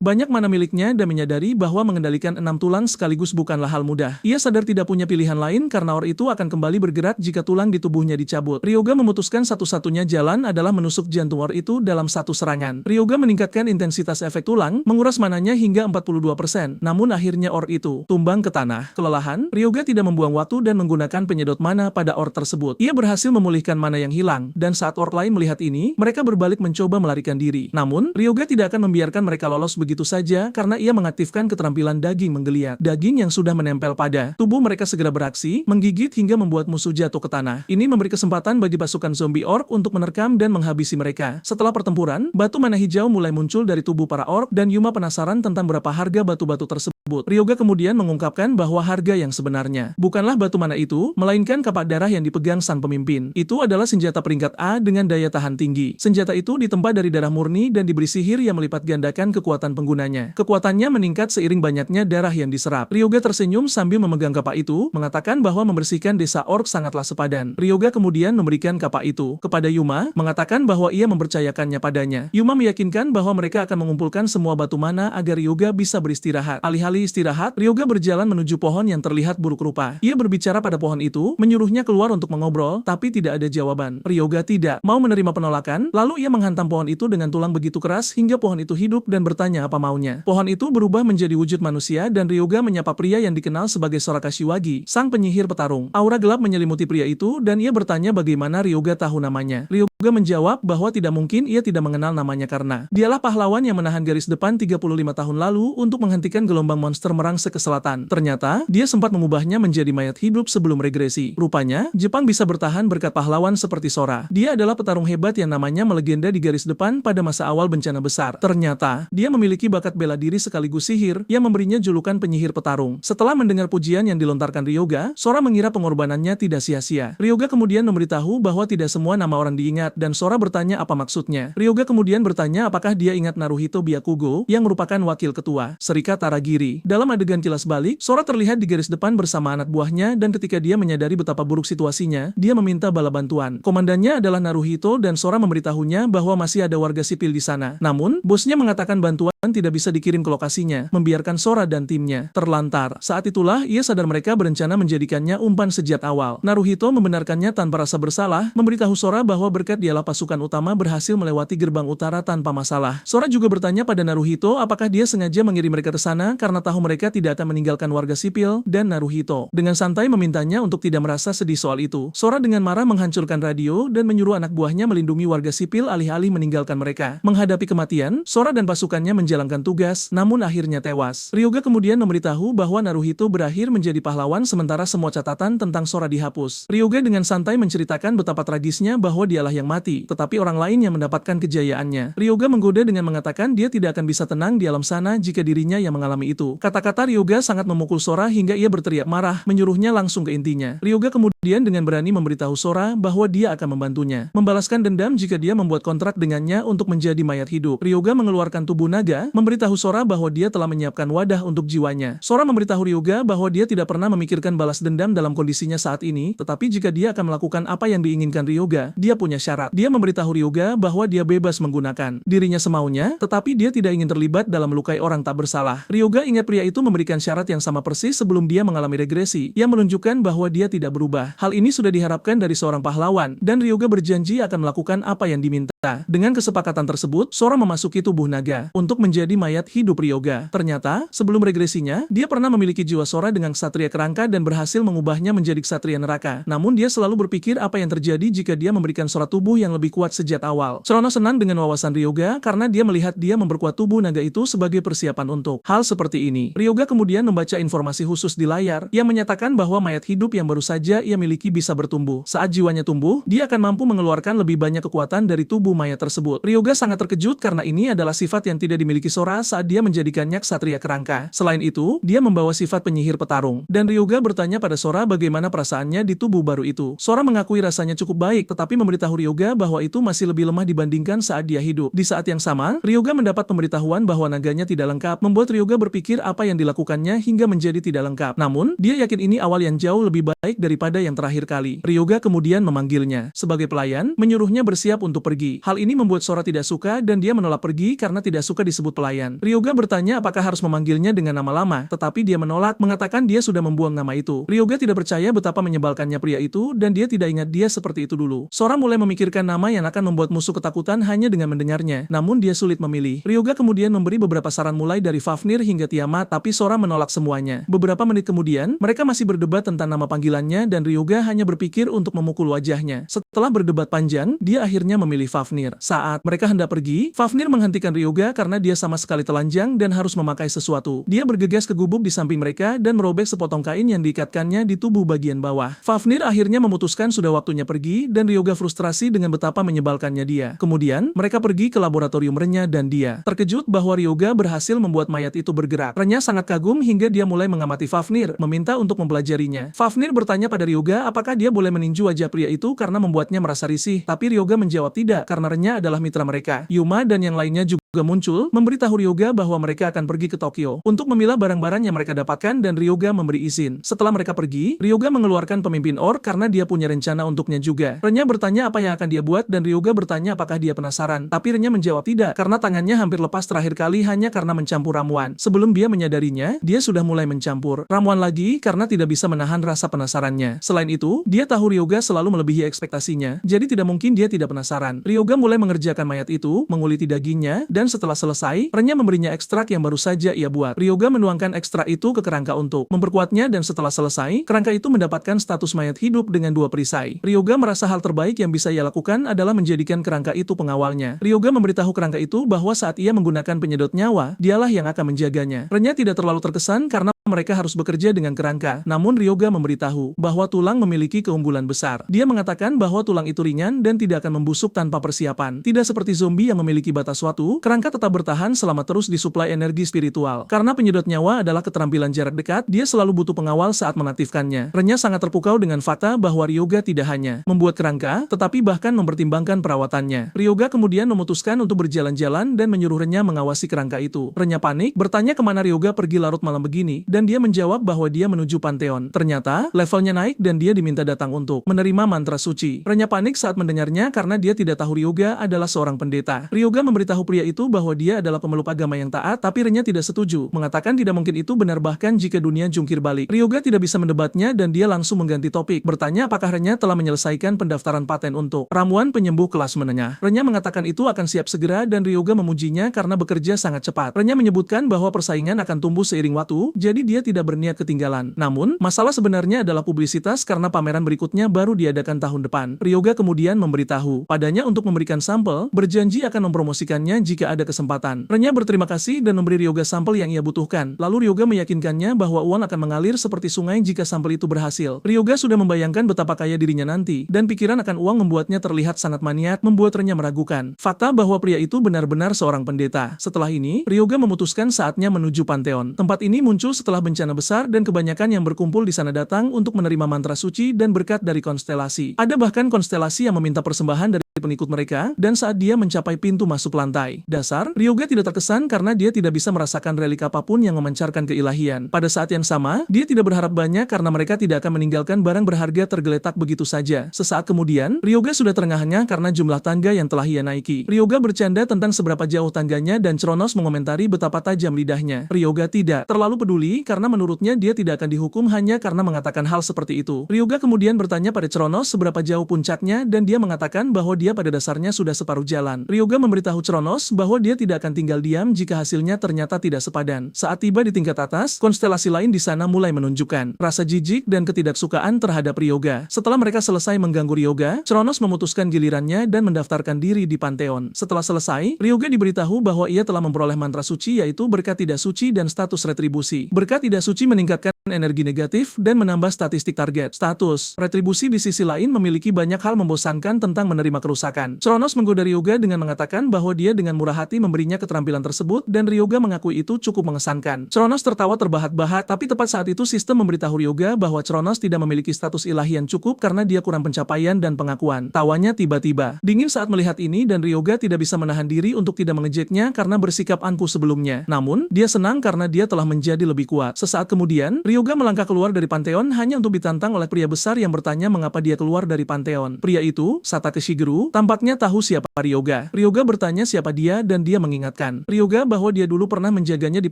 banyak mana miliknya dan menyadari bahwa mengendalikan 6 tulang sekaligus bukanlah hal mudah. Ia sadar tidak punya pilihan lain karena orc itu akan kembali bergerak jika tulang di tubuhnya dicabut. Ryoga memutuskan satu-satunya jalan adalah menusuk jantung orc itu dalam satu serangan. Ryoga meningkatkan intensitas efek tulang, menguras mananya hingga 42%. Namun akhirnya orc itu tumbang ke tanah. Kelelahan, Ryoga tidak membuang waktu dan menggunakan penyedot mana pada orc tersebut. Ia berhasil memulihkan mana yang hilang, dan saat orc lain melihat ini, mereka berbalik mencoba melarikan diri. Namun, Ryoga tidak akan membiarkan mereka lolos begitu saja karena ia mengaktifkan keterampilan daging menggeliat. Daging yang sudah menempel pada tubuh mereka segera beraksi, menggigit hingga membuat musuh jatuh ke tanah. Ini memberi kesempatan bagi pasukan zombie orc untuk menerkam dan menghabisi mereka. Setelah pertempuran, batu mana hijau mulai muncul dari tubuh para orc dan Yuma penasaran tentang berapa harga batu-batu tersebut. Ryoga kemudian mengungkapkan bahwa harga yang sebenarnya bukanlah batu mana itu, melainkan kapak darah yang dipegang sang pemimpin. Itu adalah senjata peringkat A dengan daya tahan tinggi. Senjata itu ditempa dari darah murni dan diberi sihir yang melipat gandakan kekuatan penggunanya. Kekuatannya meningkat seiring banyaknya darah yang diserap. Ryoga tersenyum sambil memegang kapak itu, mengatakan bahwa membersihkan desa orc sangatlah sepadan. Ryoga kemudian memberikan kapak itu kepada Yuma, mengatakan bahwa ia mempercayakannya padanya. Yuma meyakinkan bahwa mereka akan mengumpulkan semua batu mana agar Ryoga bisa beristirahat. Alih-alih istirahat, Ryoga berjalan menuju pohon yang terlihat buruk rupa. Ia berbicara pada pohon itu, menyuruhnya keluar untuk mengobrol, tapi tidak ada jawaban. Ryoga tidak mau menerima penolakan, lalu ia menghantam pohon itu dengan tulang begitu keras hingga pohon itu hidup dan bertanya apa maunya. Pohon itu berubah menjadi wujud manusia dan Ryoga menyapa pria yang dikenal sebagai Sora Kashiwagi, sang penyihir petarung. Aura gelap menyelimuti pria itu dan ia bertanya bagaimana Ryoga tahu namanya. Ryoga menjawab bahwa tidak mungkin ia tidak mengenal namanya karena dialah pahlawan yang menahan garis depan 35 tahun lalu untuk menghentikan gelombang monster merangsek ke selatan. Ternyata, dia sempat mengubahnya menjadi mayat hidup sebelum regresi. Rupanya, Jepang bisa bertahan berkat pahlawan seperti Sora. Dia adalah petarung hebat yang namanya melegenda di garis depan pada masa awal bencana besar. Ternyata, dia memiliki bakat bela diri sekaligus sihir yang memberinya julukan penyihir petarung. Setelah mendengar pujian yang dilontarkan Ryoga, Sora mengira pengorbanannya tidak sia-sia. Ryoga kemudian memberitahu bahwa tidak semua nama orang diingat dan Sora bertanya apa maksudnya. Ryoga kemudian bertanya apakah dia ingat Naruhito Byakugo yang merupakan wakil ketua Serikat Taragiri. Dalam adegan kilas balik, Sora terlihat di garis depan bersama anak buahnya dan ketika dia menyadari betapa buruk situasinya, dia meminta bala bantuan. Komandannya adalah Naruhito dan Sora memberitahunya bahwa masih ada warga sipil di sana. Namun, bosnya mengatakan bantuan tidak bisa dikirim ke lokasinya, membiarkan Sora dan timnya terlantar. Saat itulah ia sadar mereka berencana menjadikannya umpan sejak awal. Naruhito membenarkannya tanpa rasa bersalah, memberitahu Sora bahwa berkat dialah pasukan utama berhasil melewati gerbang utara tanpa masalah. Sora juga bertanya pada Naruhito apakah dia sengaja mengirim mereka ke sana karena tahu mereka tidak akan meninggalkan warga sipil, dan Naruhito dengan santai memintanya untuk tidak merasa sedih soal itu. Sora dengan marah menghancurkan radio dan menyuruh anak buahnya melindungi warga sipil alih-alih meninggalkan mereka. Menghadapi kematian, Sora dan pasukannya menjalankan tugas, namun akhirnya tewas. Ryoga kemudian memberitahu bahwa Naruhito berakhir menjadi pahlawan sementara semua catatan tentang Sora dihapus. Ryoga dengan santai menceritakan betapa tragisnya bahwa dialah yang mati, tetapi orang lain yang mendapatkan kejayaannya. Ryoga menggoda dengan mengatakan dia tidak akan bisa tenang di alam sana jika dirinya yang mengalami itu. Kata-kata Ryoga sangat memukul Sora hingga ia berteriak marah, menyuruhnya langsung ke intinya. Ryoga kemudian dengan berani memberitahu Sora bahwa dia akan membantunya membalaskan dendam jika dia membuat kontrak dengannya untuk menjadi mayat hidup. Ryoga mengeluarkan tubuh naga, memberitahu Sora bahwa dia telah menyiapkan wadah untuk jiwanya. Sora memberitahu Ryoga bahwa dia tidak pernah memikirkan balas dendam dalam kondisinya saat ini, tetapi jika dia akan melakukan apa yang diinginkan Ryoga, dia punya syarat. Dia memberitahu Ryoga bahwa dia bebas menggunakan dirinya semaunya, tetapi dia tidak ingin terlibat dalam melukai orang tak bersalah. Ryoga ingat pria itu memberikan syarat yang sama persis sebelum dia mengalami regresi, yang menunjukkan bahwa dia tidak berubah. Hal ini sudah diharapkan dari seorang pahlawan, dan Ryoga berjanji akan melakukan apa yang diminta. Dengan kesepakatan tersebut, Sora memasuki tubuh naga untuk menjadi mayat hidup Ryoga. Ternyata, sebelum regresinya, dia pernah memiliki jiwa Sora dengan ksatria kerangka dan berhasil mengubahnya menjadi ksatria neraka. Namun dia selalu berpikir apa yang terjadi jika dia memberikan Sora tubuh yang lebih kuat sejak awal. Sora senang dengan wawasan Ryoga karena dia melihat dia memperkuat tubuh naga itu sebagai persiapan untuk hal seperti ini. Ryoga kemudian membaca informasi khusus di layar yang menyatakan bahwa mayat hidup yang baru saja ia miliki bisa bertumbuh. Saat jiwanya tumbuh, dia akan mampu mengeluarkan lebih banyak kekuatan dari tubuh mayat tersebut. Ryoga sangat terkejut karena ini adalah sifat yang tidak dimiliki Sora saat dia menjadikannya ksatria kerangka. Selain itu, dia membawa sifat penyihir petarung. Dan Ryoga bertanya pada Sora bagaimana perasaannya di tubuh baru itu. Sora mengakui rasanya cukup baik, tetapi memberitahu Ryoga bahwa itu masih lebih lemah dibandingkan saat dia hidup. Di saat yang sama, Ryoga mendapat pemberitahuan bahwa naganya tidak lengkap, membuat Ryoga berpikir apa yang dilakukannya hingga menjadi tidak lengkap. Namun, dia yakin ini awal yang jauh lebih baik daripada yang terakhir kali. Ryoga kemudian memanggilnya sebagai pelayan, menyuruhnya bersiap untuk pergi. Hal ini membuat Sora tidak suka dan dia menolak pergi karena tidak suka disebut pelayan. Ryoga bertanya apakah harus memanggilnya dengan nama lama, tetapi dia menolak, mengatakan dia sudah membuang nama itu. Ryoga tidak percaya betapa menyebalkannya pria itu dan dia tidak ingat dia seperti itu dulu. Sora mulai memikirkan nama yang akan membuat musuh ketakutan hanya dengan mendengarnya, namun dia sulit memilih. Ryoga kemudian memberi beberapa saran mulai dari Fafnir hingga Tiamat, tapi Sora menolak semuanya. Beberapa menit kemudian, mereka masih berdebat tentang nama panggilannya dan Ryoga hanya berpikir untuk memukul wajahnya. Setelah berdebat panjang, dia akhirnya memilih Fafnir. Saat mereka hendak pergi, Fafnir menghentikan Ryoga karena dia sama sekali telanjang dan harus memakai sesuatu. Dia bergegas ke gubuk di samping mereka dan merobek sepotong kain yang diikatkannya di tubuh bagian bawah. Fafnir akhirnya memutuskan sudah waktunya pergi dan Ryoga frustrasi dengan betapa menyebalkannya dia. Kemudian, mereka pergi ke laboratorium Renya dan dia terkejut bahwa Ryoga berhasil membuat mayat itu bergerak. Renya sangat kagum hingga dia mulai mengamati Fafnir, meminta untuk mempelajarinya. Fafnir bertanya pada Ryoga apakah dia boleh meninju wajah pria itu karena membuatnya merasa risih, tapi Ryoga menjawab tidak karena Renya adalah mitra mereka. Yuma dan yang lainnya juga muncul, memberitahu Ryoga bahwa mereka akan pergi ke Tokyo untuk memilah barang-barang yang mereka dapatkan dan Ryoga memberi izin. Setelah mereka pergi, Ryoga mengeluarkan pemimpin Or karena dia punya rencana untuknya juga. Renya bertanya apa yang akan dia buat dan Ryoga bertanya apakah dia penasaran, tapi Renya menjawab tidak karena tangannya hampir lepas terakhir kali hanya karena mencampur ramuan. Sebelum dia menyadarinya, dia sudah mulai mencampur ramuan lagi karena tidak bisa menahan rasa penasarannya. Selain itu, dia tahu Ryoga selalu melebihi ekspektasinya, jadi tidak mungkin dia tidak penasaran. Ryoga mulai mengerjakan mayat itu, menguliti dagingnya, dan setelah selesai, Renya memberinya ekstrak yang baru saja ia buat. Ryoga menuangkan ekstrak itu ke kerangka untuk memperkuatnya dan setelah selesai, kerangka itu mendapatkan status mayat hidup dengan 2 perisai. Ryoga merasa hal terbaik yang bisa ia lakukan adalah menjadikan kerangka itu pengawalnya. Ryoga memberitahu kerangka itu bahwa saat ia menggunakan penyedot nyawa, dialah yang akan menjaganya. Renya tidak terlalu terkesan karena mereka harus bekerja dengan kerangka, namun Ryoga memberitahu bahwa tulang memiliki keunggulan besar. Dia mengatakan bahwa tulang itu ringan dan tidak akan membusuk tanpa persiapan. Tidak seperti zombie yang memiliki batas waktu, kerangka tetap bertahan selama terus disuplai energi spiritual. Karena penyedot nyawa adalah keterampilan jarak dekat, dia selalu butuh pengawal saat mengaktifkannya. Renya sangat terpukau dengan fakta bahwa Ryoga tidak hanya membuat kerangka, tetapi bahkan mempertimbangkan perawatannya. Ryoga kemudian memutuskan untuk berjalan-jalan dan menyuruh Renya mengawasi kerangka itu. Renya panik, bertanya kemana Ryoga pergi larut malam begini, dan dia menjawab bahwa dia menuju Pantheon. Ternyata, levelnya naik dan dia diminta datang untuk menerima mantra suci. Renya panik saat mendengarnya karena dia tidak tahu Ryoga adalah seorang pendeta. Ryoga memberitahu pria itu bahwa dia adalah pemeluk agama yang taat, tapi Renya tidak setuju, mengatakan tidak mungkin itu benar bahkan jika dunia jungkir balik. Ryoga tidak bisa mendebatnya dan dia langsung mengganti topik, bertanya apakah Renya telah menyelesaikan pendaftaran paten untuk ramuan penyembuh kelas menengah. Renya mengatakan itu akan siap segera dan Ryoga memujinya karena bekerja sangat cepat. Renya menyebutkan bahwa persaingan akan tumbuh seiring waktu, jadi dia tidak berniat ketinggalan. Namun, masalah sebenarnya adalah publisitas karena pameran berikutnya baru diadakan tahun depan. Ryoga kemudian memberitahu padanya untuk memberikan sampel, berjanji akan mempromosikannya jika ada kesempatan. Renya berterima kasih dan memberi Ryoga sampel yang ia butuhkan. Lalu Ryoga meyakinkannya bahwa uang akan mengalir seperti sungai jika sampel itu berhasil. Ryoga sudah membayangkan betapa kaya dirinya nanti, dan pikiran akan uang membuatnya terlihat sangat maniak, membuat Renya meragukan fakta bahwa pria itu benar-benar seorang pendeta. Setelah ini, Ryoga memutuskan saatnya menuju Pantheon. Tempat ini muncul setelah bencana besar dan kebanyakan yang berkumpul di sana datang untuk menerima mantra suci dan berkat dari konstelasi. Ada bahkan konstelasi yang meminta persembahan dari pengikut mereka, dan saat dia mencapai pintu masuk lantai dasar, Ryoga tidak terkesan karena dia tidak bisa merasakan relik apapun yang memancarkan keilahian. Pada saat yang sama, dia tidak berharap banyak karena mereka tidak akan meninggalkan barang berharga tergeletak begitu saja. Sesaat kemudian, Ryoga sudah terengah-engah karena jumlah tangga yang telah ia naiki. Ryoga bercanda tentang seberapa jauh tangganya dan Chronos mengomentari betapa tajam lidahnya. Ryoga tidak terlalu peduli karena menurutnya dia tidak akan dihukum hanya karena mengatakan hal seperti itu. Ryoga kemudian bertanya pada Chronos seberapa jauh puncaknya dan dia mengatakan bahwa dia pada dasarnya sudah separuh jalan. Ryoga memberitahu Chronos bahwa dia tidak akan tinggal diam jika hasilnya ternyata tidak sepadan. Saat tiba di tingkat atas, konstelasi lain di sana mulai menunjukkan rasa jijik dan ketidaksukaan terhadap Ryoga. Setelah mereka selesai mengganggu Ryoga, Chronos memutuskan gilirannya dan mendaftarkan diri di Pantheon. Setelah selesai, Ryoga diberitahu bahwa ia telah memperoleh mantra suci yaitu berkat tidak suci dan status retribusi. Berkat tidak suci meningkatkan energi negatif dan menambah statistik target. Status retribusi di sisi lain memiliki banyak hal membosankan tentang menerima kerusakan. Chronos menggoda Ryoga dengan mengatakan bahwa dia dengan murah hati memberinya keterampilan tersebut dan Ryoga mengakui itu cukup mengesankan. Chronos tertawa terbahak-bahak, tapi tepat saat itu sistem memberitahu Ryoga bahwa Chronos tidak memiliki status ilahi yang cukup karena dia kurang pencapaian dan pengakuan. Tawanya tiba-tiba dingin saat melihat ini dan Ryoga tidak bisa menahan diri untuk tidak mengejeknya karena bersikap angkuh sebelumnya. Namun, dia senang karena dia telah menjadi lebih kuat. Sesaat kemudian, Ryoga melangkah keluar dari Pantheon hanya untuk ditantang oleh pria besar yang bertanya mengapa dia keluar dari Pantheon. Pria itu, Satake Shigeru, tampaknya tahu siapa Ryoga. Ryoga bertanya siapa dia dan dia mengingatkan Ryoga bahwa dia dulu pernah menjaganya di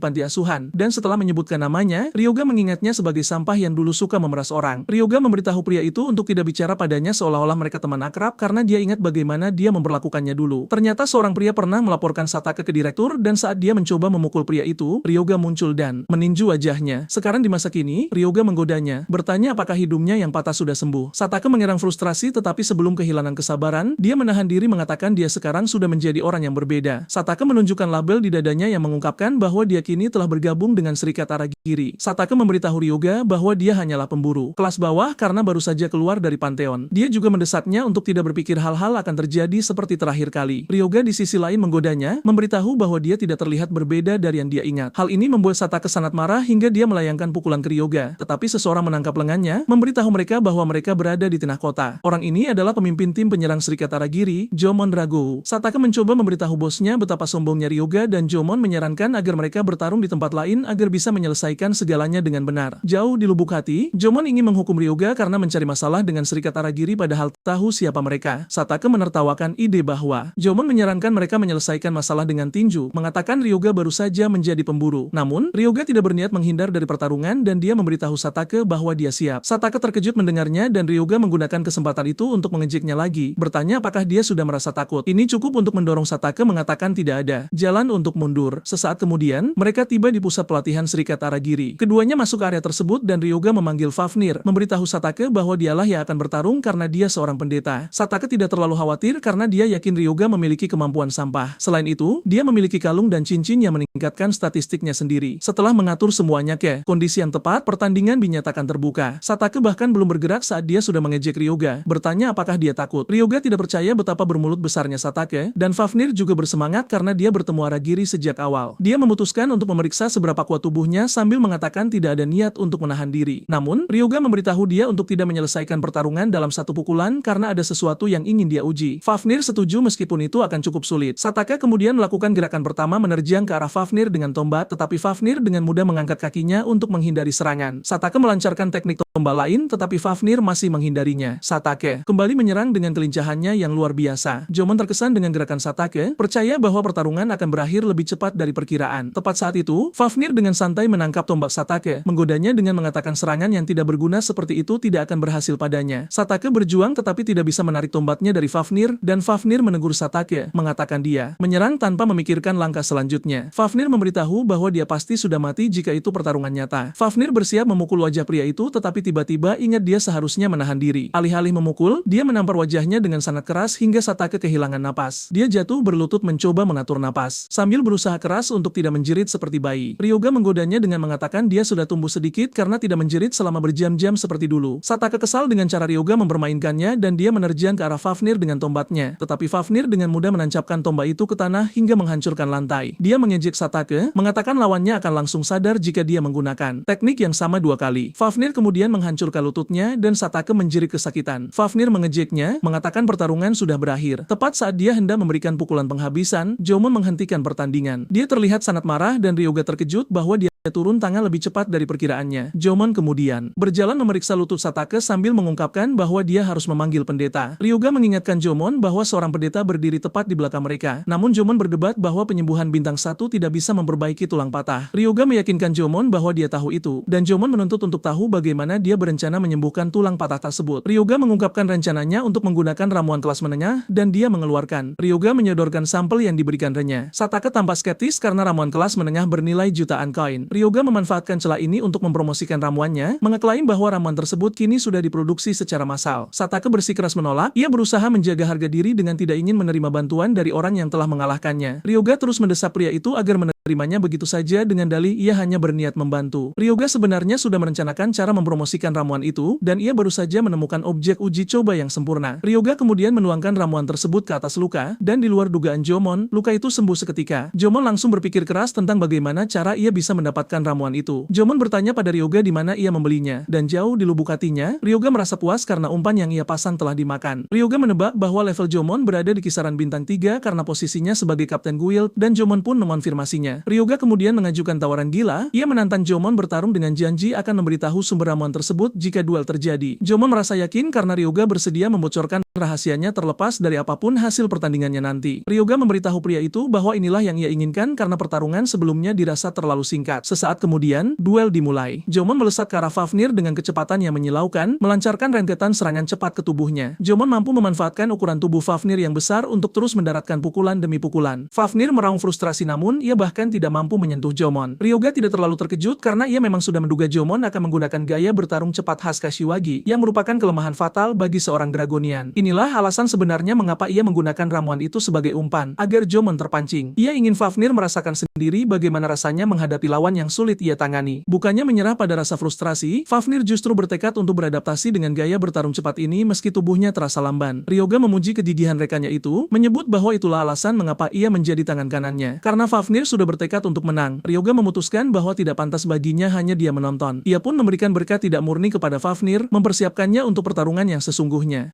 panti asuhan, dan setelah menyebutkan namanya, Ryoga mengingatnya sebagai sampah yang dulu suka memeras orang. Ryoga memberitahu pria itu untuk tidak bicara padanya seolah-olah mereka teman akrab karena dia ingat bagaimana dia memperlakukannya dulu. Ternyata seorang pria pernah melaporkan Satake ke direktur dan saat dia mencoba memukul pria itu, Ryoga muncul dan meninju wajahnya. Sekarang di masa kini, Ryoga menggodanya, bertanya apakah hidungnya yang patah sudah sembuh. Satake mengerang frustrasi tetapi sebelum kehilangan kesabaran, dia menahan diri mengatakan dia sekarang sudah menjadi orang yang berbeda. Satake menunjukkan label di dadanya yang mengungkapkan bahwa dia kini telah bergabung dengan Serikat Aragiri. Satake memberitahu Ryoga bahwa dia hanyalah pemburu kelas bawah karena baru saja keluar dari Pantheon. Dia juga mendesaknya untuk tidak berpikir hal-hal akan terjadi seperti terakhir kali. Ryoga di sisi lain menggodanya, memberitahu bahwa dia tidak terlihat berbeda dari yang dia ingat. Hal ini membuat Satake sangat marah hingga dia melayangkan pukulan ke Ryoga. Tetapi seseorang menangkap lengannya, memberitahu mereka bahwa mereka berada di tengah kota. Orang ini adalah pemimpin tim penyerang Serikat Aragiri, Jomon Drago. Satake mencoba memberitahu bosnya betapa sombongnya Ryoga dan Jomon menyarankan agar mereka bertarung di tempat lain agar bisa menyelesaikan segalanya dengan benar. Jauh di lubuk hati, Jomon ingin menghukum Ryoga karena mencari masalah dengan Serikat Aragiri padahal tahu siapa mereka. Satake menertawakan ide bahwa Jomon menyarankan mereka menyelesaikan masalah dengan tinju, mengatakan Ryoga baru saja menjadi pemburu. Namun, Ryoga tidak berniat menghindar dari pertarungan dan dia memberitahu Satake bahwa dia siap. Satake terkejut mendengarnya dan Ryoga menggunakan kesempatan itu untuk mengejeknya lagi, bertanya apakah dia sudah merasa takut. Ini cukup untuk mendorong Satake mengatakan tidak ada jalan untuk mundur. Sesaat kemudian, mereka tiba di pusat pelatihan Serikat Aragiri. Keduanya masuk ke area tersebut dan Ryoga memanggil Fafnir, memberitahu Satake bahwa dialah yang akan bertarung karena dia seorang pendeta. Satake tidak terlalu khawatir karena dia yakin Ryoga memiliki kemampuan sampah. Selain itu, dia memiliki kalung dan cincin yang meningkatkan statistiknya sendiri. Setelah mengatur semuanya ke kondisi yang tepat, pertandingan dinyatakan terbuka. Satake bahkan belum bergerak saat dia sudah mengejek Ryoga, bertanya apakah dia takut. Ryoga tidak percaya betapa bermulut besarnya Satake, dan Fafnir juga bersemangat karena dia bertemu Aragiri sejak awal. Dia memutuskan untuk memeriksa seberapa kuat tubuhnya sambil mengatakan tidak ada niat untuk menahan diri. Namun, Ryoga memberitahu dia untuk tidak menyelesaikan pertarungan dalam satu pukulan karena ada sesuatu yang ingin dia uji. Fafnir setuju meskipun itu akan cukup sulit. Satake kemudian melakukan gerakan pertama menerjang ke arah Fafnir dengan tombak, tetapi Fafnir dengan mudah mengangkat kakinya untuk menghindari dari serangan. Satake melancarkan teknik tombak lain tetapi Fafnir masih menghindarinya. Satake kembali menyerang dengan kelincahannya yang luar biasa. Jomon terkesan dengan gerakan Satake, percaya bahwa pertarungan akan berakhir lebih cepat dari perkiraan. Tepat saat itu, Fafnir dengan santai menangkap tombak Satake, menggodanya dengan mengatakan serangan yang tidak berguna seperti itu tidak akan berhasil padanya. Satake berjuang tetapi tidak bisa menarik tombaknya dari Fafnir, dan Fafnir menegur Satake, mengatakan dia menyerang tanpa memikirkan langkah selanjutnya. Fafnir memberitahu bahwa dia pasti sudah mati jika itu pertarungan nyata. Fafnir bersiap memukul wajah pria itu tetapi tiba-tiba ingat dia seharusnya menahan diri. Alih-alih memukul, dia menampar wajahnya dengan sangat keras hingga Satake kehilangan napas. Dia jatuh berlutut mencoba mengatur napas, sambil berusaha keras untuk tidak menjerit seperti bayi. Ryoga menggodanya dengan mengatakan dia sudah tumbuh sedikit karena tidak menjerit selama berjam-jam seperti dulu. Satake kesal dengan cara Ryoga mempermainkannya dan dia menerjang ke arah Fafnir dengan tombaknya. Tetapi Fafnir dengan mudah menancapkan tombak itu ke tanah hingga menghancurkan lantai. Dia mengejek Satake, mengatakan lawannya akan langsung sadar jika dia menggunakan teknik yang sama 2 kali. Fafnir kemudian menghancurkan lututnya dan Satake menjerit kesakitan. Fafnir mengejeknya, mengatakan pertarungan sudah berakhir. Tepat saat dia hendak memberikan pukulan penghabisan, Jomon menghentikan pertandingan. Dia terlihat sangat marah dan Ryoga terkejut bahwa dia turun tangan lebih cepat dari perkiraannya. Jomon kemudian berjalan memeriksa lutut Satake sambil mengungkapkan bahwa dia harus memanggil pendeta. Ryoga mengingatkan Jomon bahwa seorang pendeta berdiri tepat di belakang mereka. Namun Jomon berdebat bahwa penyembuhan bintang 1 tidak bisa memperbaiki tulang patah. Ryoga meyakinkan Jomon bahwa dia tahu itu, dan Jomon menuntut untuk tahu bagaimana dia berencana menyembuhkan tulang patah tersebut. Ryoga mengungkapkan rencananya untuk menggunakan ramuan kelas menengah dan dia mengeluarkan. Ryoga menyodorkan sampel yang diberikannya. Satake tampak skeptis karena ramuan kelas menengah bernilai jutaan koin. Ryoga memanfaatkan celah ini untuk mempromosikan ramuannya, mengeklaim bahwa ramuan tersebut kini sudah diproduksi secara massal. Satake bersikeras menolak, ia berusaha menjaga harga diri dengan tidak ingin menerima bantuan dari orang yang telah mengalahkannya. Ryoga terus mendesak pria itu agar menerimanya begitu saja dengan dalih ia hanya berniat membantu. Ryoga sebenarnya sudah merencanakan cara mempromosikan ramuan itu, dan ia baru saja menemukan objek uji coba yang sempurna. Ryoga kemudian menuangkan ramuan tersebut ke atas luka, dan di luar dugaan Jomon, luka itu sembuh seketika. Jomon langsung berpikir keras tentang bagaimana cara ia bisa mendapatkan ramuan itu. Jomon bertanya pada Ryoga di mana ia membelinya, dan jauh di lubuk hatinya, Ryoga merasa puas karena umpan yang ia pasang telah dimakan. Ryoga menebak bahwa level Jomon berada di kisaran bintang 3 karena posisinya sebagai kapten guild, dan Jomon pun mengonfirmasinya. Ryoga kemudian mengajukan tawaran gila, ia menantang Jomon bertarung dengan janji akan memberitahu sumber ramuan tersebut jika duel terjadi. Jomon merasa yakin karena Ryoga bersedia membocorkan rahasianya terlepas dari apapun hasil pertandingannya nanti. Ryoga memberitahu pria itu bahwa inilah yang ia inginkan karena pertarungan sebelumnya dirasa terlalu singkat. Sesaat kemudian, duel dimulai. Jomon melesat ke arah Fafnir dengan kecepatan yang menyilaukan, melancarkan rentetan serangan cepat ke tubuhnya. Jomon mampu memanfaatkan ukuran tubuh Fafnir yang besar untuk terus mendaratkan pukulan demi pukulan. Fafnir meraung frustrasi namun ia bahkan tidak mampu menyentuh Jomon. Ryoga tidak terlalu terkejut karena ia memang sudah menduga Jomon akan menggunakan gaya bertarung cepat khas Kashiwagi yang merupakan kelemahan fatal bagi seorang Dragonian. Inilah alasan sebenarnya mengapa ia menggunakan ramuan itu sebagai umpan, agar Jomon terpancing. Ia ingin Fafnir merasakan sendiri bagaimana rasanya menghadapi lawan yang sulit ia tangani. Bukannya menyerah pada rasa frustrasi, Fafnir justru bertekad untuk beradaptasi dengan gaya bertarung cepat ini meski tubuhnya terasa lamban. Ryoga memuji kegigihan rekannya itu, menyebut bahwa itulah alasan mengapa ia menjadi tangan kanannya. Karena Fafnir sudah bertekad untuk menang, Ryoga memutuskan bahwa tidak pantas baginya hanya dia menonton. Ia pun memberikan berkat tidak murni kepada Fafnir, mempersiapkannya untuk pertarungan yang sesungguhnya.